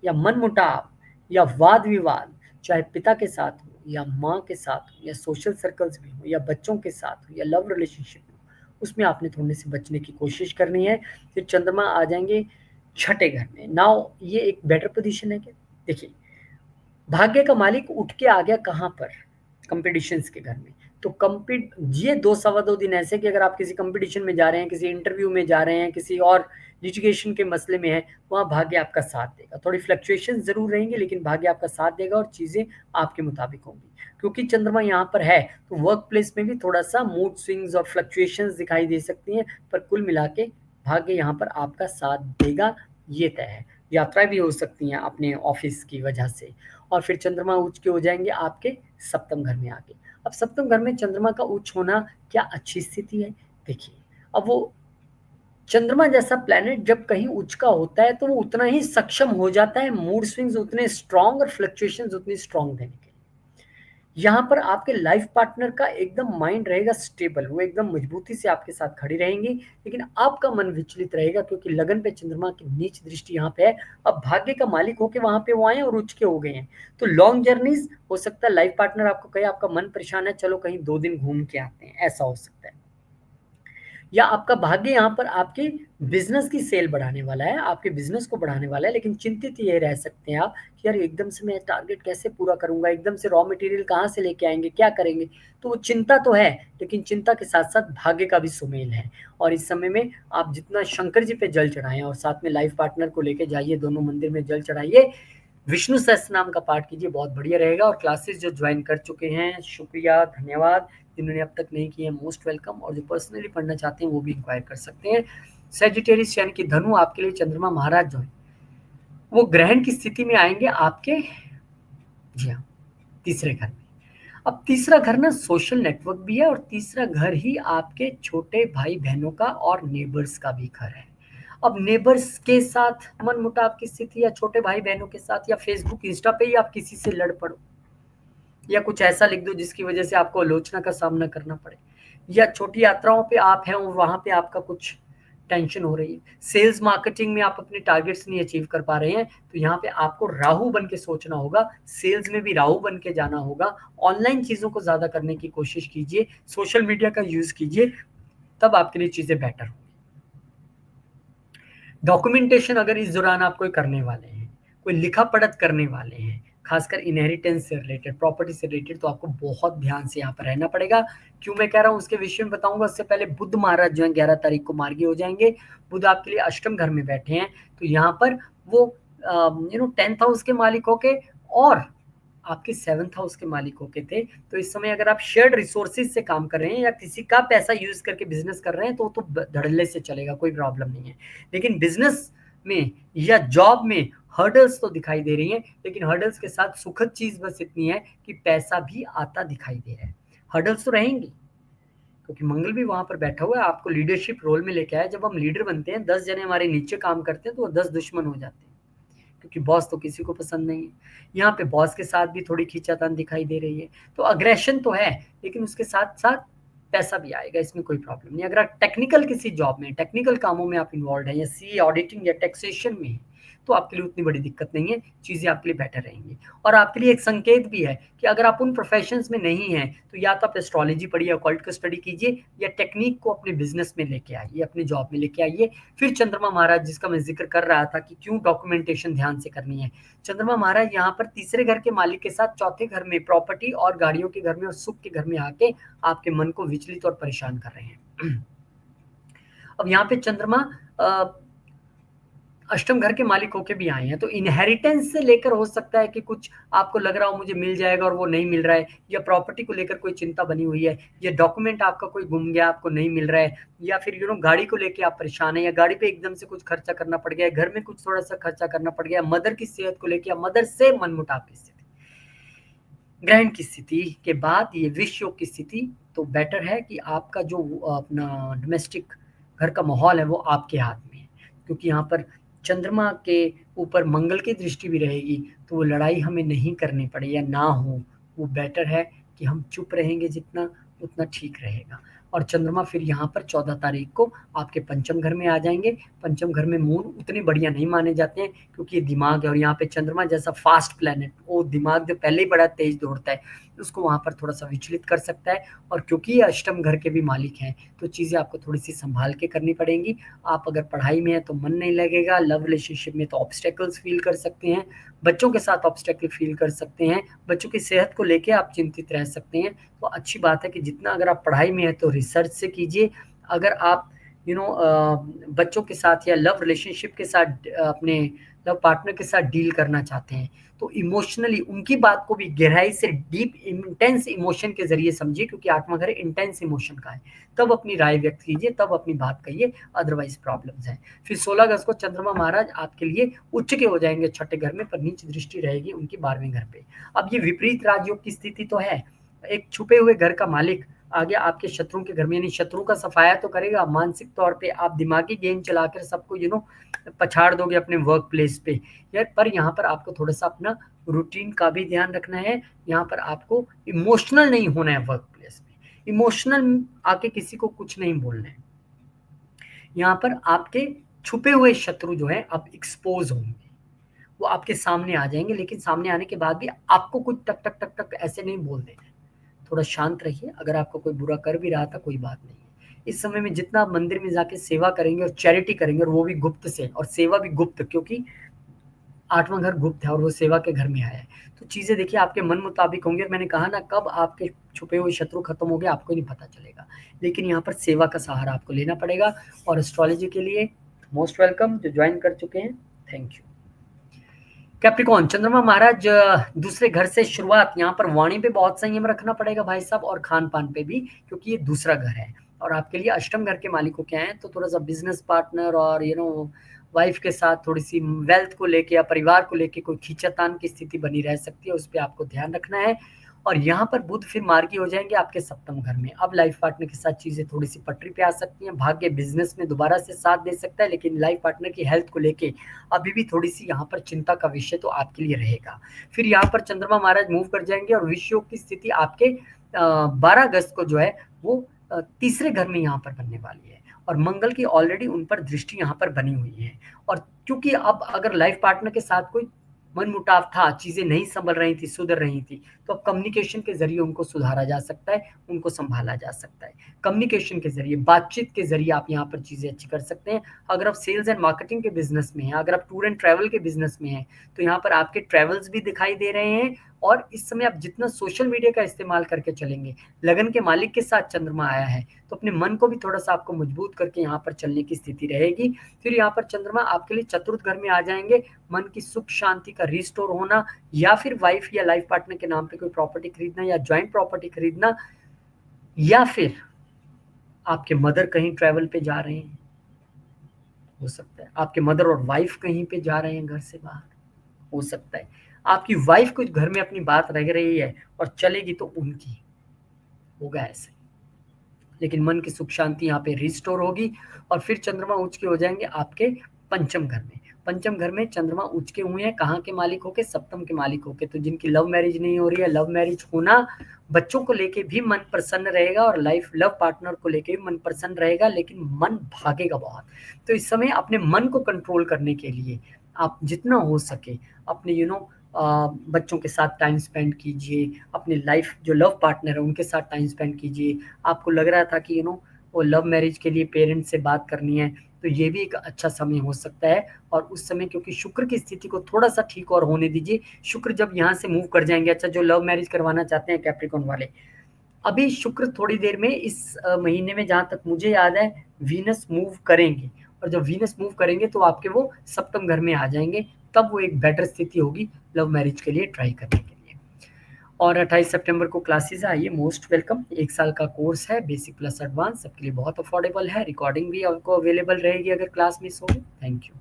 Speaker 1: या मनमुटाव या वाद विवाद, चाहे पिता के साथ हो या माँ के साथ हो या सोशल सर्कल्स में हो या बच्चों के साथ हो या लव रिलेशनशिप में हो, उसमें आपने थोड़े से बचने की कोशिश करनी है। फिर चंद्रमा आ जाएंगे छठे घर में। नाउ ये एक बेटर पोजीशन है क्या? देखिए, भाग्य का मालिक उठ के आ गया कहाँ पर? कंपटीशंस के घर में। तो ये 2 सवा 2 दिन ऐसे कि अगर आप किसी कंपटीशन में जा रहे हैं, किसी इंटरव्यू में जा रहे हैं, किसी और लिटिगेशन के मसले में है, वहाँ भाग्य आपका साथ देगा। थोड़ी फ्लक्चुएशन जरूर रहेंगी लेकिन भाग्य आपका साथ देगा और चीजें आपके मुताबिक होंगी। क्योंकि चंद्रमा यहाँ पर है तो वर्क प्लेस में भी थोड़ा सा मूड स्विंग्स और फ्लक्चुएशंस दिखाई दे सकती हैं, पर कुल मिला के भाग्य यहाँ पर आपका साथ देगा, ये तय है। यात्राएं भी हो सकती हैं अपने ऑफिस की वजह से। और फिर चंद्रमा उच्च के हो जाएंगे आपके सप्तम घर में आके। अब सप्तम घर में चंद्रमा का उच्च होना क्या अच्छी स्थिति है? देखिए, अब वो चंद्रमा जैसा प्लेनेट जब कहीं उच्च का होता है तो वो उतना ही सक्षम हो जाता है मूड स्विंग्स उतने स्ट्रांग और फ्लक्चुएशंस उतनी स्ट्रांग देने के लिए। यहाँ पर आपके लाइफ पार्टनर का एकदम माइंड रहेगा स्टेबल, वो एकदम मजबूती से आपके साथ खड़ी रहेंगी, लेकिन आपका मन विचलित रहेगा क्योंकि लगन पे चंद्रमा की नीच दृष्टि यहाँ पे है। अब भाग्य का मालिक होके वहां पे वो आए और उच्च के हो गए हैं, तो लॉन्ग जर्नीज हो सकता है लाइफ पार्टनर आपको कहे आपका मन परेशान है, चलो कहीं 2 दिन घूम के आते हैं, ऐसा हो सकता है। या आपका भाग्य यहाँ पर आपके बिजनेस की सेल बढ़ाने वाला है, आपके बिजनेस को बढ़ाने वाला है, लेकिन चिंतित ये रह सकते हैं आप कि यार एकदम से मैं टारगेट कैसे पूरा करूंगा, एकदम से रॉ मटेरियल कहाँ से लेके आएंगे, क्या करेंगे। तो वो चिंता तो है, लेकिन चिंता के साथ साथ भाग्य का भी सुमेल है। और इस समय में आप जितना शंकर जी पे जल चढ़ाएं और साथ में लाइफ पार्टनर को लेके जाइए, दोनों मंदिर में जल चढ़ाइए, विष्णु सहस्त्र नाम का पाठ कीजिए, बहुत बढ़िया रहेगा। और क्लासेस जो ज्वाइन कर चुके हैं शुक्रिया, धन्यवाद। जिन्होंने अब तक नहीं किए मोस्ट वेलकम, और जो पर्सनली पढ़ना चाहते हैं वो भी इंक्वायर कर सकते हैं। सेजिटेरियस यानी कि धनु, आपके लिए चंद्रमा महाराज जो है वो ग्रहण की स्थिति में आएंगे आपके, जी हाँ, तीसरे घर में। अब तीसरा घर ना सोशल नेटवर्क भी है, और तीसरा घर ही आपके छोटे भाई बहनों का और नेबर्स का भी घर है। अब नेबर्स के साथ मन मुटाव की स्थिति, या छोटे भाई बहनों के साथ, या फेसबुक इंस्टा पे ही आप किसी से लड़ पड़ो, या कुछ ऐसा लिख दो जिसकी वजह से आपको आलोचना का सामना करना पड़े, या छोटी यात्राओं पे आप हैं और वहां पे आपका कुछ टेंशन हो रही है, सेल्स मार्केटिंग में आप अपने टारगेट्स नहीं अचीव कर पा रहे हैं, तो यहाँ पे आपको राहु बन के सोचना होगा, सेल्स में भी राहु बन के जाना होगा। ऑनलाइन चीजों को ज्यादा करने की कोशिश कीजिए, सोशल मीडिया का यूज कीजिए, तब आपके लिए चीजें बेटर होंगी। डॉक्यूमेंटेशन अगर इस दौरान आप कोई करने वाले हैं, कोई लिखा पढ़त करने वाले हैं, खासकर इनहेरिटेंस से रिलेटेड, प्रॉपर्टी से रिलेटेड, तो आपको बहुत ध्यान से यहाँ पर रहना पड़ेगा। क्यों मैं कह रहा हूँ उसके विषय में बताऊंगा, उससे पहले बुध महाराज जो है 11 तारीख को मार्गी हो जाएंगे। बुध आपके लिए अष्टम घर में बैठे हैं, तो यहाँ पर वो 10th हाउस के मालिक होके और आपके 7th हाउस के मालिक होके थे। तो इस समय अगर आप शेयर्ड रिसोर्सेज से काम कर रहे हैं या किसी का पैसा यूज करके बिजनेस कर रहे हैं, तो धड़ल्ले से चलेगा, कोई प्रॉब्लम नहीं है। लेकिन बिजनेस में या जॉब में हर्डल्स तो दिखाई दे रही हैं, लेकिन हर्डल्स के साथ सुखद चीज बस इतनी है कि पैसा भी आता दिखाई दे रहा है। हर्डल्स तो रहेंगी क्योंकि मंगल भी वहां पर बैठा हुआ है, आपको लीडरशिप रोल में लेके आया। जब हम लीडर बनते हैं, 10 जने हमारे नीचे काम करते हैं, तो वो 10 दुश्मन हो जाते हैं, क्योंकि बॉस तो किसी को पसंद नहीं है। यहाँ पे बॉस के साथ भी थोड़ी खींचातान दिखाई दे रही है, तो अग्रेशन तो है, लेकिन उसके साथ साथ पैसा भी आएगा, इसमें कोई प्रॉब्लम नहीं। अगर आप टेक्निकल किसी जॉब में, टेक्निकल कामों में आप इन्वॉल्व हैं, या सी ऑडिटिंग या टैक्सेशन में, तो आपके लिए उतनी बड़ी दिक्कत नहीं है, चीजें आपके लिए बेटर रहेंगी। और आपके लिए एक संकेत भी है कि अगर आप उन प्रोफेशंस में नहीं हैं, तो या तो आप एस्ट्रोलॉजी पढ़िए, ऑकल्ट को स्टडी कीजिए, या टेक्निक को अपने बिजनेस में लेके आइए, अपने जॉब में लेके आइए। फिर चंद्रमा महाराज जिसका मैं जिक्र कर रहा था कि क्यों डॉक्यूमेंटेशन ध्यान से करनी है, चंद्रमा महाराज यहाँ पर तीसरे घर के मालिक के साथ चौथे घर में, प्रॉपर्टी और गाड़ियों के घर में और सुख के घर में आके आपके मन को विचलित और परेशान कर रहे हैं। अब यहाँ पे चंद्रमा अष्टम घर के मालिक होके भी आए हैं, तो इनहेरिटेंस से लेकर हो सकता है कि कुछ आपको लग रहा हो मुझे मिल जाएगा और वो नहीं मिल रहा है, या प्रॉपर्टी को लेकर कोई चिंता बनी हुई है, या डॉक्यूमेंट आपका कोई गुम गया आपको नहीं मिल रहा है, या फिर गाड़ी को लेके आप परेशान है, या गाड़ी पे एकदम से कुछ खर्चा करना पड़ गया है, घर में कुछ थोड़ा सा खर्चा करना पड़ गया, मदर की सेहत को लेकर, या मदर से मनमुटाव की स्थिति, ग्रहण की स्थिति के बाद ये विष योग की स्थिति, तो बेटर है कि आपका जो अपना डोमेस्टिक घर का माहौल है वो आपके हाथ में है, क्योंकि यहाँ पर चंद्रमा के ऊपर मंगल की दृष्टि भी रहेगी, तो वो लड़ाई हमें नहीं करनी पड़े या ना हो, वो बेटर है कि हम चुप रहेंगे, जितना उतना ठीक रहेगा। और चंद्रमा फिर यहाँ पर 14 तारीख को आपके पंचम घर में आ जाएंगे। पंचम घर में मून उतने बढ़िया नहीं माने जाते हैं, क्योंकि ये दिमाग है, और यहाँ पे चंद्रमा जैसा फास्ट प्लैनेट, वो दिमाग जो पहले ही बड़ा तेज दौड़ता है, उसको वहां पर थोड़ा सा विचलित कर सकता है। और क्योंकि ये अष्टम घर के भी मालिक हैं, तो चीजें आपको थोड़ी सी संभाल के करनी पड़ेंगी। आप अगर पढ़ाई में है तो मन नहीं लगेगा, लव रिलेशनशिप में तो ऑब्स्टेकल्स फील कर सकते हैं, बच्चों के साथ ऑब्स्टेकल फील कर सकते हैं, बच्चों की सेहत को लेके आप चिंतित रह सकते हैं। तो अच्छी बात है कि जितना अगर आप पढ़ाई में है तो रिसर्च से कीजिए। अगर आप बच्चों के साथ या लव रिलेशनशिप के साथ अपने लव पार्टनर के साथ डील करना चाहते हैं, तो इमोशनली उनकी बात को भी गहराई से डीप इंटेंस इमोशन के जरिए समझिए, क्योंकि आठवां घर इंटेंस इमोशन का है। तब अपनी राय व्यक्त कीजिए, तब अपनी बात कहिए, अदरवाइज प्रॉब्लम्स हैं। फिर 16 अगस्त को चंद्रमा महाराज आपके लिए उच्च के हो जाएंगे छठे घर में, पर नीच दृष्टि रहेगी उनकी 12वें घर पे। अब ये विपरीत राजयोग की स्थिति तो है, एक छुपे हुए घर का मालिक आगे आपके शत्रुओं के घर में, यानी शत्रु का सफाया तो करेगा, मानसिक तौर पे आप दिमागी गेम चलाकर सबको पछाड़ दोगे अपने वर्क प्लेस पे यार। पर यहाँ पर आपको थोड़ा सा अपना रूटीन का भी ध्यान रखना है। यहाँ पर आपको इमोशनल नहीं होना है वर्क प्लेस में, इमोशनल आके किसी को कुछ नहीं बोलना है। यहाँ पर आपके छुपे हुए शत्रु जो है अब एक्सपोज होंगे, वो आपके सामने आ जाएंगे, लेकिन सामने आने के बाद भी आपको कुछ टक टक टक टक ऐसे नहीं बोल देना है। थोड़ा शांत रहिए। अगर आपको कोई बुरा कर भी रहा था कोई बात नहीं है। इस समय में जितना आप मंदिर में जाके सेवा करेंगे और चैरिटी करेंगे, और वो भी गुप्त से, और सेवा भी गुप्त, क्योंकि 8वां घर गुप्त है और वो सेवा के घर में आया है, तो चीजें देखिए आपके मन मुताबिक होंगी। और मैंने कहा ना, कब आपके छुपे हुए शत्रु खत्म हो गए आपको नहीं पता चलेगा, लेकिन यहाँ पर सेवा का सहारा आपको लेना पड़ेगा। और एस्ट्रोलॉजी के लिए मोस्ट वेलकम जो ज्वाइन कर चुके हैं, थैंक यू। कैप्रिकॉन, चंद्रमा महाराज दूसरे घर से शुरुआत, यहाँ पर वाणी पे बहुत संयम रखना पड़ेगा भाई साहब, और खान पान पे भी, क्योंकि ये दूसरा घर है। और आपके लिए अष्टम घर के मालिक को क्या है, तो थोड़ा सा बिजनेस पार्टनर और वाइफ के साथ थोड़ी सी वेल्थ को लेके या परिवार को लेके कोई खींचातान की स्थिति बनी रह सकती है, उस पर आपको ध्यान रखना है। और यहाँ पर बुध फिर मार्गी हो जाएंगे आपके सप्तम घर में। अब लाइफ पार्टनर के साथ चीजें थोड़ी सी पटरी पे आ सकती हैं, भाग्य बिजनेस में दोबारा से साथ दे सकता है, लेकिन लाइफ पार्टनर की हेल्थ को लेके अभी भी थोड़ी सी यहाँ पर चिंता का विषय तो आपके लिए रहेगा। फिर यहाँ पर चंद्रमा महाराज मूव कर जाएंगे और विषयोग की स्थिति आपके 12 अगस्त को जो है वो तीसरे घर में यहाँ पर बनने वाली है, और मंगल की ऑलरेडी उन पर दृष्टि यहाँ पर बनी हुई है। और क्योंकि अब अगर लाइफ पार्टनर के साथ कोई मनमुटाव था, चीजें नहीं संभल रही थी, सुधर रही थी, तो अब कम्युनिकेशन के जरिए उनको सुधारा जा सकता है, उनको संभाला जा सकता है। कम्युनिकेशन के जरिए, बातचीत के जरिए आप यहाँ पर चीजें अच्छी कर सकते हैं। अगर आप सेल्स एंड मार्केटिंग के बिजनेस में हैं, अगर आप टूर एंड ट्रैवल के बिजनेस में हैं, तो यहाँ पर आपके ट्रैवल्स भी दिखाई दे रहे हैं। और इस समय आप जितना सोशल मीडिया का इस्तेमाल करके चलेंगे, लगन के मालिक के साथ चंद्रमा आया है, तो अपने मन को भी थोड़ा सा आपको मजबूत करके यहाँ पर चलने की स्थिति रहेगी। फिर यहाँ पर चंद्रमा आपके लिए चतुर्थ घर में आ जाएंगे, मन की सुख शांति का रिस्टोर होना, या फिर वाइफ या लाइफ पार्टनर के नाम पे कोई प्रॉपर्टी खरीदना या ज्वाइंट प्रॉपर्टी खरीदना, या फिर आपके मदर कहीं ट्रैवल पे जा रहे हैं, हो सकता है आपके मदर और वाइफ कहीं पे जा रहे हैं घर से बाहर, हो सकता है आपकी वाइफ कुछ घर में अपनी बात रह रही है और चलेगी तो उनकी, होगा ऐसे। लेकिन मन की सुख शांति यहाँ पे रिस्टोर होगी। और फिर चंद्रमा उच्च के हो जाएंगे आपके पंचम घर में। पंचम घर में चंद्रमा उच्च के हुए हैं, कहाँ के मालिक होके, सप्तम के मालिक होके। तो जिनकी लव मैरिज नहीं हो रही है, लव मैरिज होना, बच्चों को लेके भी मन प्रसन्न रहेगा, और लाइफ लव पार्टनर को लेके भी मन प्रसन्न रहेगा, लेकिन मन भागेगा बहुत। तो इस समय अपने मन को कंट्रोल करने के लिए आप जितना हो सके अपने बच्चों के साथ टाइम स्पेंड कीजिए, अपने लाइफ जो लव पार्टनर है उनके साथ टाइम स्पेंड कीजिए। आपको लग रहा था कि वो लव मैरिज के लिए पेरेंट्स से बात करनी है, तो ये भी एक अच्छा समय हो सकता है। और उस समय क्योंकि शुक्र की स्थिति को थोड़ा सा ठीक और होने दीजिए, शुक्र जब यहाँ से मूव कर जाएंगे। अच्छा, जो लव मैरिज करवाना चाहते हैं कैप्रिकॉन वाले, अभी शुक्र थोड़ी देर में इस महीने में, जहां तक मुझे याद है, वीनस मूव करेंगे, और जब वीनस मूव करेंगे तो आपके वो सप्तम घर में आ जाएंगे, तब वो एक बेटर स्थिति होगी लव मैरिज के लिए ट्राई करने के लिए। और 28 सितंबर को क्लासेस है, आइए, मोस्ट वेलकम। 1 साल का कोर्स है, बेसिक प्लस एडवांस, सबके लिए बहुत अफोर्डेबल है। रिकॉर्डिंग भी आपको अवेलेबल रहेगी अगर क्लास मिस हो। Thank you.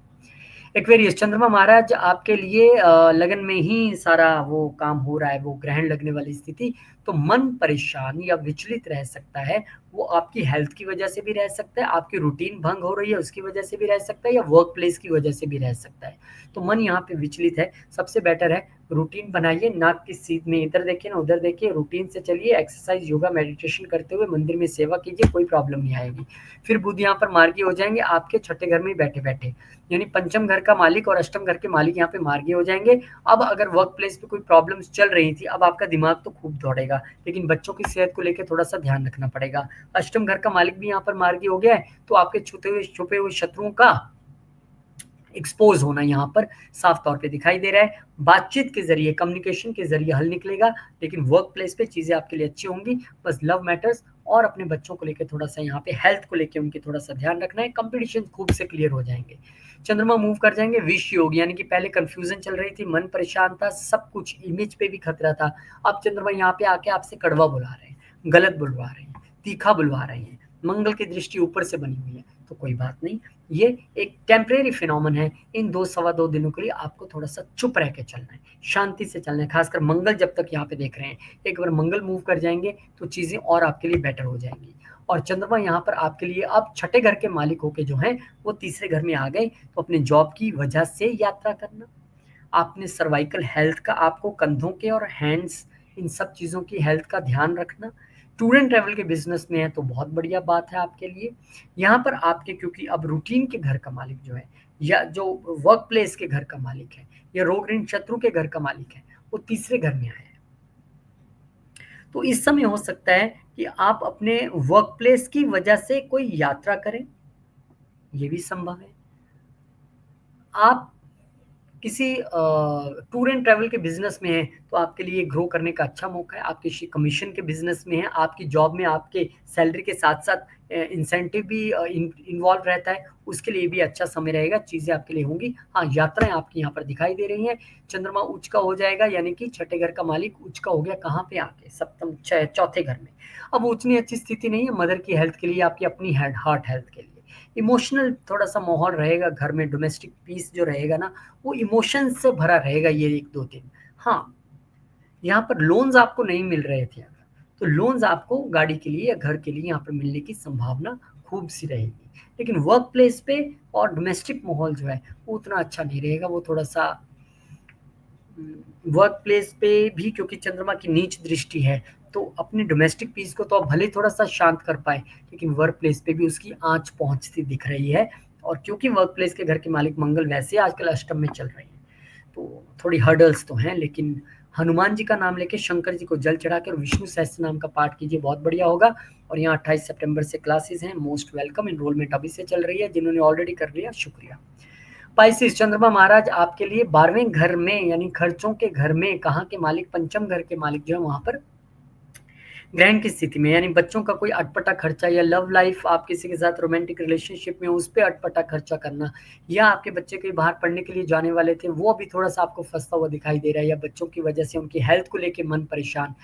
Speaker 1: एक्वेरियस, चंद्रमा महाराज आपके लिए लगन में ही सारा वो काम हो रहा है, वो ग्रहण लगने वाली स्थिति, तो मन परेशान या विचलित रह सकता है। वो आपकी हेल्थ की वजह से भी रह सकता है, आपकी रूटीन भंग हो रही है उसकी वजह से भी रह सकता है, या वर्क प्लेस की वजह से भी रह सकता है। तो मन यहाँ पे विचलित है। सबसे बेटर है रूटीन बनाइए, नाक की सीध में इधर देखिए ना उधर देखिए, रूटीन से चलिए, एक्सरसाइज योगा मेडिटेशन करते हुए मंदिर में सेवा कीजिए, कोई प्रॉब्लम नहीं आएगी। फिर बुध यहाँ पर मार्गी हो जाएंगे आपके छठे घर में बैठे बैठे, यानी पंचम घर का मालिक और अष्टम घर के मालिक यहाँ पे मार्गी हो जाएंगे। अब अगर वर्क प्लेस पे कोई प्रॉब्लम्स चल रही थी, अब आपका दिमाग तो खूब दौड़ेगा, लेकिन बच्चों की सेहत को लेकर थोड़ा सा ध्यान रखना पड़ेगा। अष्टम घर का मालिक भी यहाँ पर मार्गी हो गया है, तो आपके छुपे हुए शत्रुओं का एक्सपोज होना यहाँ पर साफ तौर पे दिखाई दे रहा है। बातचीत के जरिए, कम्युनिकेशन के जरिए हल निकलेगा, लेकिन वर्क प्लेस पे चीजें आपके लिए अच्छी होंगी। बस लव मैटर्स और अपने बच्चों को लेकर थोड़ा सा यहाँ पे हेल्थ को लेकर उनकी थोड़ा सा ध्यान रखना है। कंपटीशन खूब से क्लियर हो जाएंगे। चंद्रमा मूव कर जाएंगे विष योग, यानी कि पहले कंफ्यूजन चल रही थी, मन परेशान था, सब कुछ इमेज पे भी खतरा था। अब चंद्रमा यहाँ पे आके आपसे कड़वा बुला रहे हैं, गलत बुलवा रहे हैं, तीखा बुलवा रहे हैं। मंगल की दृष्टि ऊपर से बनी हुई है, तो कोई बात नहीं, ये एक टेम्परेरी फिनोमेन है। इन 2 सवा 2 दिनों के लिए आपको थोड़ा-सा चुप रह के चलना है, शांति से चलना है, खासकर मंगल जब तक यहाँ पे देख रहे हैं। एक बार मंगल मूव कर जाएँगे तो चीज़ें और आपके लिए बेटर हो जाएँगी। और चंद्रमा यहाँ पर आपके लिए अब छठे घर के मालिक होके जो हैं, वो तीसरे घर में आ गए, तो अपने जॉब की वजह से यात्रा करना, आपने सर्वाइकल हेल्थ का, आपको कंधों के और हैंड्स, इन सब चीज़ों की हेल्थ का ध्यान रखना। टूर एंड ट्रैवल के बिजनेस में है तो बहुत बढ़िया बात है आपके लिए। यहाँ पर आपके, क्योंकि अब रूटीन के घर का मालिक जो है, या जो वर्क प्लेस के घर का मालिक है, या रोग ऋण शत्रु के घर का मालिक है, वो तीसरे घर में आया है। तो इस समय हो सकता है कि आप अपने वर्क प्लेस की वजह से कोई यात्रा करें, ये भी संभव है। आप किसी टूर एंड ट्रैवल के बिजनेस में है तो आपके लिए ग्रो करने का अच्छा मौका है। आप किसी कमीशन के बिजनेस में है, आपकी जॉब में आपके सैलरी के साथ साथ इंसेंटिव भी इन्वॉल्व रहता है, उसके लिए भी अच्छा समय रहेगा, चीज़ें आपके लिए होंगी। हाँ, यात्राएं आपकी यहाँ पर दिखाई दे रही हैं। चंद्रमा उच्च का हो जाएगा, यानी कि छठे घर का मालिक उच्च का हो गया, कहाँ पे आके, सप्तम चौथे घर में। अब उतनी अच्छी स्थिति नहीं है मदर की हेल्थ के लिए, आपकी अपनी हार्ट हेल्थ के लिए। इमोशनल थोड़ा सा माहौल रहेगा घर में, डोमेस्टिक पीस जो रहेगा ना, वो इमोशंस से भरा रहेगा ये 1-2 दिन। हाँ, यहाँ पर लोन्स आपको नहीं मिल रहे थे, तो लोन्स आपको गाड़ी के लिए या घर के लिए यहाँ पर मिलने की संभावना खूब सी रहेगी। लेकिन वर्क प्लेस पे और डोमेस्टिक माहौल जो है वो उतना अच्छा नहीं रहेगा, वो थोड़ा सा वर्क प्लेस पे भी, क्योंकि चंद्रमा की नीच दृष्टि है, तो अपने डोमेस्टिक पीस को तो आप भले थोड़ा सा शांत कर पाए, लेकिन वर्क प्लेस पे भी उसकी आंच पहुंचती दिख रही है। और क्योंकि वर्क प्लेस के घर के मालिक मंगल वैसे आजकल अष्टम में चल रहे हैं, तो थोड़ी हर्डल्स तो हैं, लेकिन हनुमान जी का नाम लेके शंकर जी को जल चढ़ा कर विष्णु सहस्त्र नाम का पाठ कीजिए, बहुत बढ़िया होगा। और यहाँ 28 सितंबर से क्लासेस हैं, मोस्ट वेलकम, एनरोलमेंट अभी से चल रही है, जिन्होंने ऑलरेडी कर लिया शुक्रिया। स्पाइसिस, चंद्रमा महाराज आपके लिए 12वें घर में, यानी खर्चों के घर में, कहाँ के मालिक, पंचम घर के मालिक जो है वहां पर ग्रहण की स्थिति में, यानी बच्चों का कोई अटपटा खर्चा, या लव लाइफ, आप किसी के साथ रोमांटिक रिलेशनशिप में उस पर अटपटा खर्चा करना, या आपके बच्चे कहीं बाहर पढ़ने के लिए जाने वाले थे, वो अभी थोड़ा सा आपको फंसता हुआ दिखाई दे रहा है, या बच्चों की वजह से उनकी हेल्थ को लेकर मन परेशान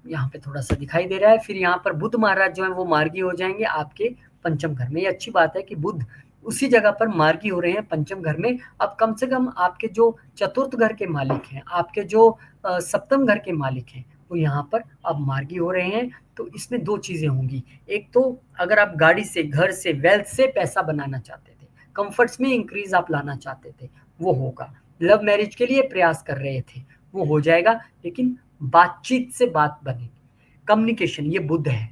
Speaker 1: यहाँ पे थोड़ा सा दिखाई दे रहा है। फिर यहाँ पर बुध महाराज जो है वो मार्गी हो जाएंगे आपके पंचम घर में। ये अच्छी बात है कि बुध उसी जगह पर मार्गी हो रहे हैं पंचम घर में। अब कम से कम आपके जो चतुर्थ घर के मालिक हैं, आपके जो सप्तम घर के मालिक हैं, वो यहाँ पर अब मार्गी हो रहे हैं। तो इसमें दो चीजें होंगी, एक तो अगर आप गाड़ी से, घर से, वेल्थ से पैसा बनाना चाहते थे, कंफर्ट्स में इंक्रीज आप लाना चाहते थे, वो होगा। लव मैरिज के लिए प्रयास कर रहे थे, वो हो जाएगा, लेकिन बातचीत से बात बनेगी, कम्युनिकेशन, ये बुध है,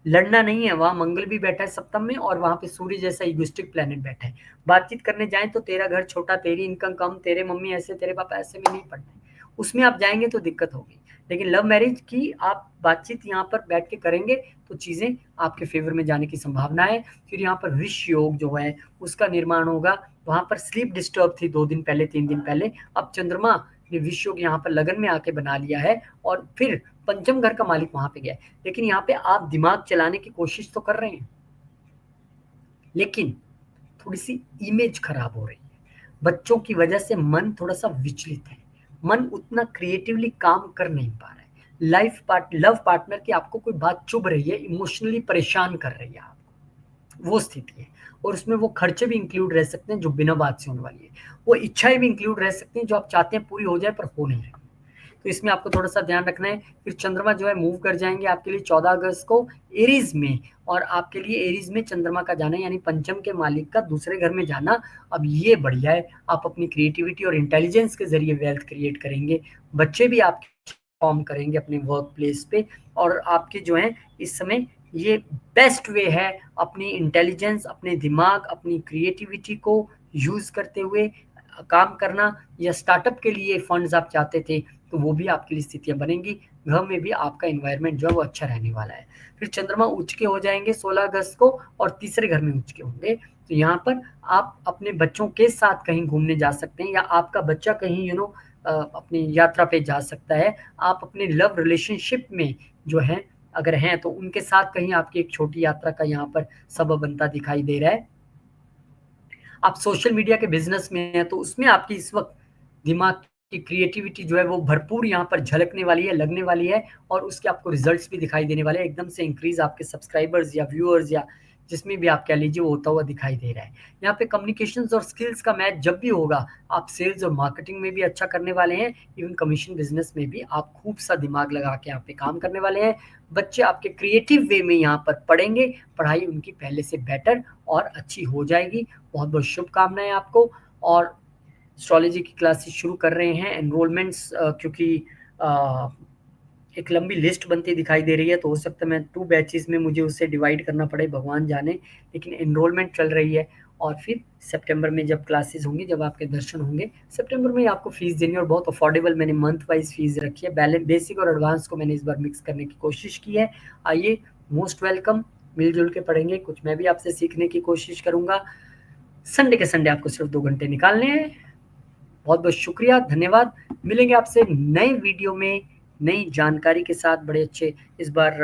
Speaker 1: लड़ना नहीं है। वहां मंगल भी बैठा है सप्तम में, और वहां पे सूर्य जैसा इगोइस्टिक प्लेनेट बैठा है। बातचीत करने जाएं तो तेरा घर छोटा, तेरी इनकम कम, तेरे मम्मी ऐसे, तेरे पापा ऐसे में नहीं पढ़ना है, उसमें आप जाएंगे तो दिक्कत होगी। लेकिन लव मैरिज की आप बातचीत यहाँ पर बैठ के करेंगे तो चीजें आपके फेवर में जाने की संभावना है। फिर यहाँ पर विष योग जो है उसका निर्माण होगा। वहां पर स्लीप डिस्टर्ब थी 2 दिन पहले, 3 दिन पहले, अब चंद्रमा ने विष योग यहाँ पर लगन में आके बना लिया है, और फिर पंचम घर का मालिक वहां पे गया है। लेकिन यहाँ पे आप दिमाग चलाने की कोशिश तो कर रहे हैं, लेकिन थोड़ी सी इमेज खराब हो रही है, बच्चों की वजह से मन थोड़ा सा विचलित है, मन उतना क्रिएटिवली काम कर नहीं पा रहा है। लव पार्टनर की आपको कोई बात चुभ रही है, इमोशनली परेशान कर रही है आपको, वो स्थिति है। और उसमें वो खर्चे भी इंक्लूड रह सकते हैं जो बिना बात से होने वाली है, वो इच्छाएं भी इंक्लूड रह सकती हैं जो आप चाहते हैं पूरी हो जाए पर हो नहीं रही। तो इसमें आपको थोड़ा सा ध्यान रखना है। फिर चंद्रमा जो है मूव कर जाएंगे आपके लिए 14 अगस्त को एरीज में, और आपके लिए एरीज में चंद्रमा का जाना, यानी पंचम के मालिक का दूसरे घर में जाना, अब ये बढ़िया है। आप अपनी क्रिएटिविटी और इंटेलिजेंस के जरिए वेल्थ क्रिएट करेंगे, बच्चे भी आप फॉर्म करेंगे अपने वर्क प्लेस पे, और आपके जो है इस समय ये बेस्ट वे है अपनी इंटेलिजेंस, अपने दिमाग, अपनी क्रिएटिविटी को यूज करते हुए काम करना। या स्टार्टअप के लिए फंड्स आप चाहते थे तो वो भी आपके लिए स्थितियां बनेंगी, घर में भी आपका एनवायरनमेंट जो है वो अच्छा रहने वाला है। फिर चंद्रमा उच्च के हो जाएंगे 16 अगस्त को, और तीसरे घर में उच्च के होंगे, तो यहाँ पर आप अपने बच्चों के साथ कहीं घूमने जा सकते हैं, या आपका बच्चा कहीं अपनी यात्रा पे जा सकता है। आप अपने लव रिलेशनशिप में जो है अगर हैं तो उनके साथ कहीं आपकी एक छोटी यात्रा का यहाँ पर सबब बनता दिखाई दे रहा है। आप सोशल मीडिया के बिजनेस में हैं तो उसमें आपकी इस वक्त दिमाग की क्रिएटिविटी जो है वो भरपूर यहाँ पर झलकने वाली है, लगने वाली है, और उसके आपको रिजल्ट्स भी दिखाई देने वाले हैं। एकदम से इंक्रीज आपके सब्सक्राइबर्स या व्यूअर्स या जिसमें भी आप कह लीजिए वो होता हुआ दिखाई दे रहा है। यहाँ पे कम्युनिकेशंस और स्किल्स का मैच जब भी होगा, आप सेल्स और मार्केटिंग में भी अच्छा करने वाले हैं, इवन कमीशन बिजनेस में भी आप खूब सा दिमाग लगा के यहाँ पे काम करने वाले हैं। बच्चे आपके क्रिएटिव वे में यहाँ पर पढ़ेंगे, पढ़ाई उनकी पहले से बेटर और अच्छी हो जाएगी। बहुत बहुत शुभकामनाएं आपको। और एस्ट्रोलॉजी की क्लासेस शुरू कर रहे हैं, एनरोलमेंट्स क्योंकि एक लंबी लिस्ट बनती दिखाई दे रही है, तो हो सकता है मैं 2 बैचेस में मुझे उसे डिवाइड करना पड़े, भगवान जाने। लेकिन एनरोलमेंट चल रही है और फिर सितंबर में जब क्लासेस होंगी, जब आपके दर्शन होंगे, सितंबर में आपको फीस देनी है और बहुत अफोर्डेबल मैंने मंथ वाइज फीस रखी है। बैलेंस बेसिक और एडवांस को मैंने इस बार मिक्स करने की कोशिश की है। आइए, मोस्ट वेलकम, मिलजुल के पढ़ेंगे, कुछ मैं भी आपसे सीखने की कोशिश करूंगा। संडे के संडे आपको सिर्फ 2 घंटे निकालने हैं। बहुत बहुत शुक्रिया, धन्यवाद। मिलेंगे आपसे नए वीडियो में नई जानकारी के साथ, बड़े अच्छे। इस बार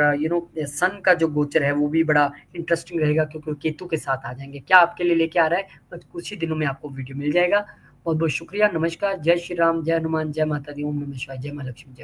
Speaker 1: सन का जो गोचर है वो भी बड़ा इंटरेस्टिंग रहेगा, क्योंकि केतु के साथ आ जाएंगे। क्या आपके लिए लेके आ रहा है, बस कुछ ही दिनों में आपको वीडियो मिल जाएगा। बहुत बहुत शुक्रिया, नमस्कार, जय श्री राम, जय हनुमान, जय माता दी, ओम नमः शिवाय, जय मां लक्ष्मी, जय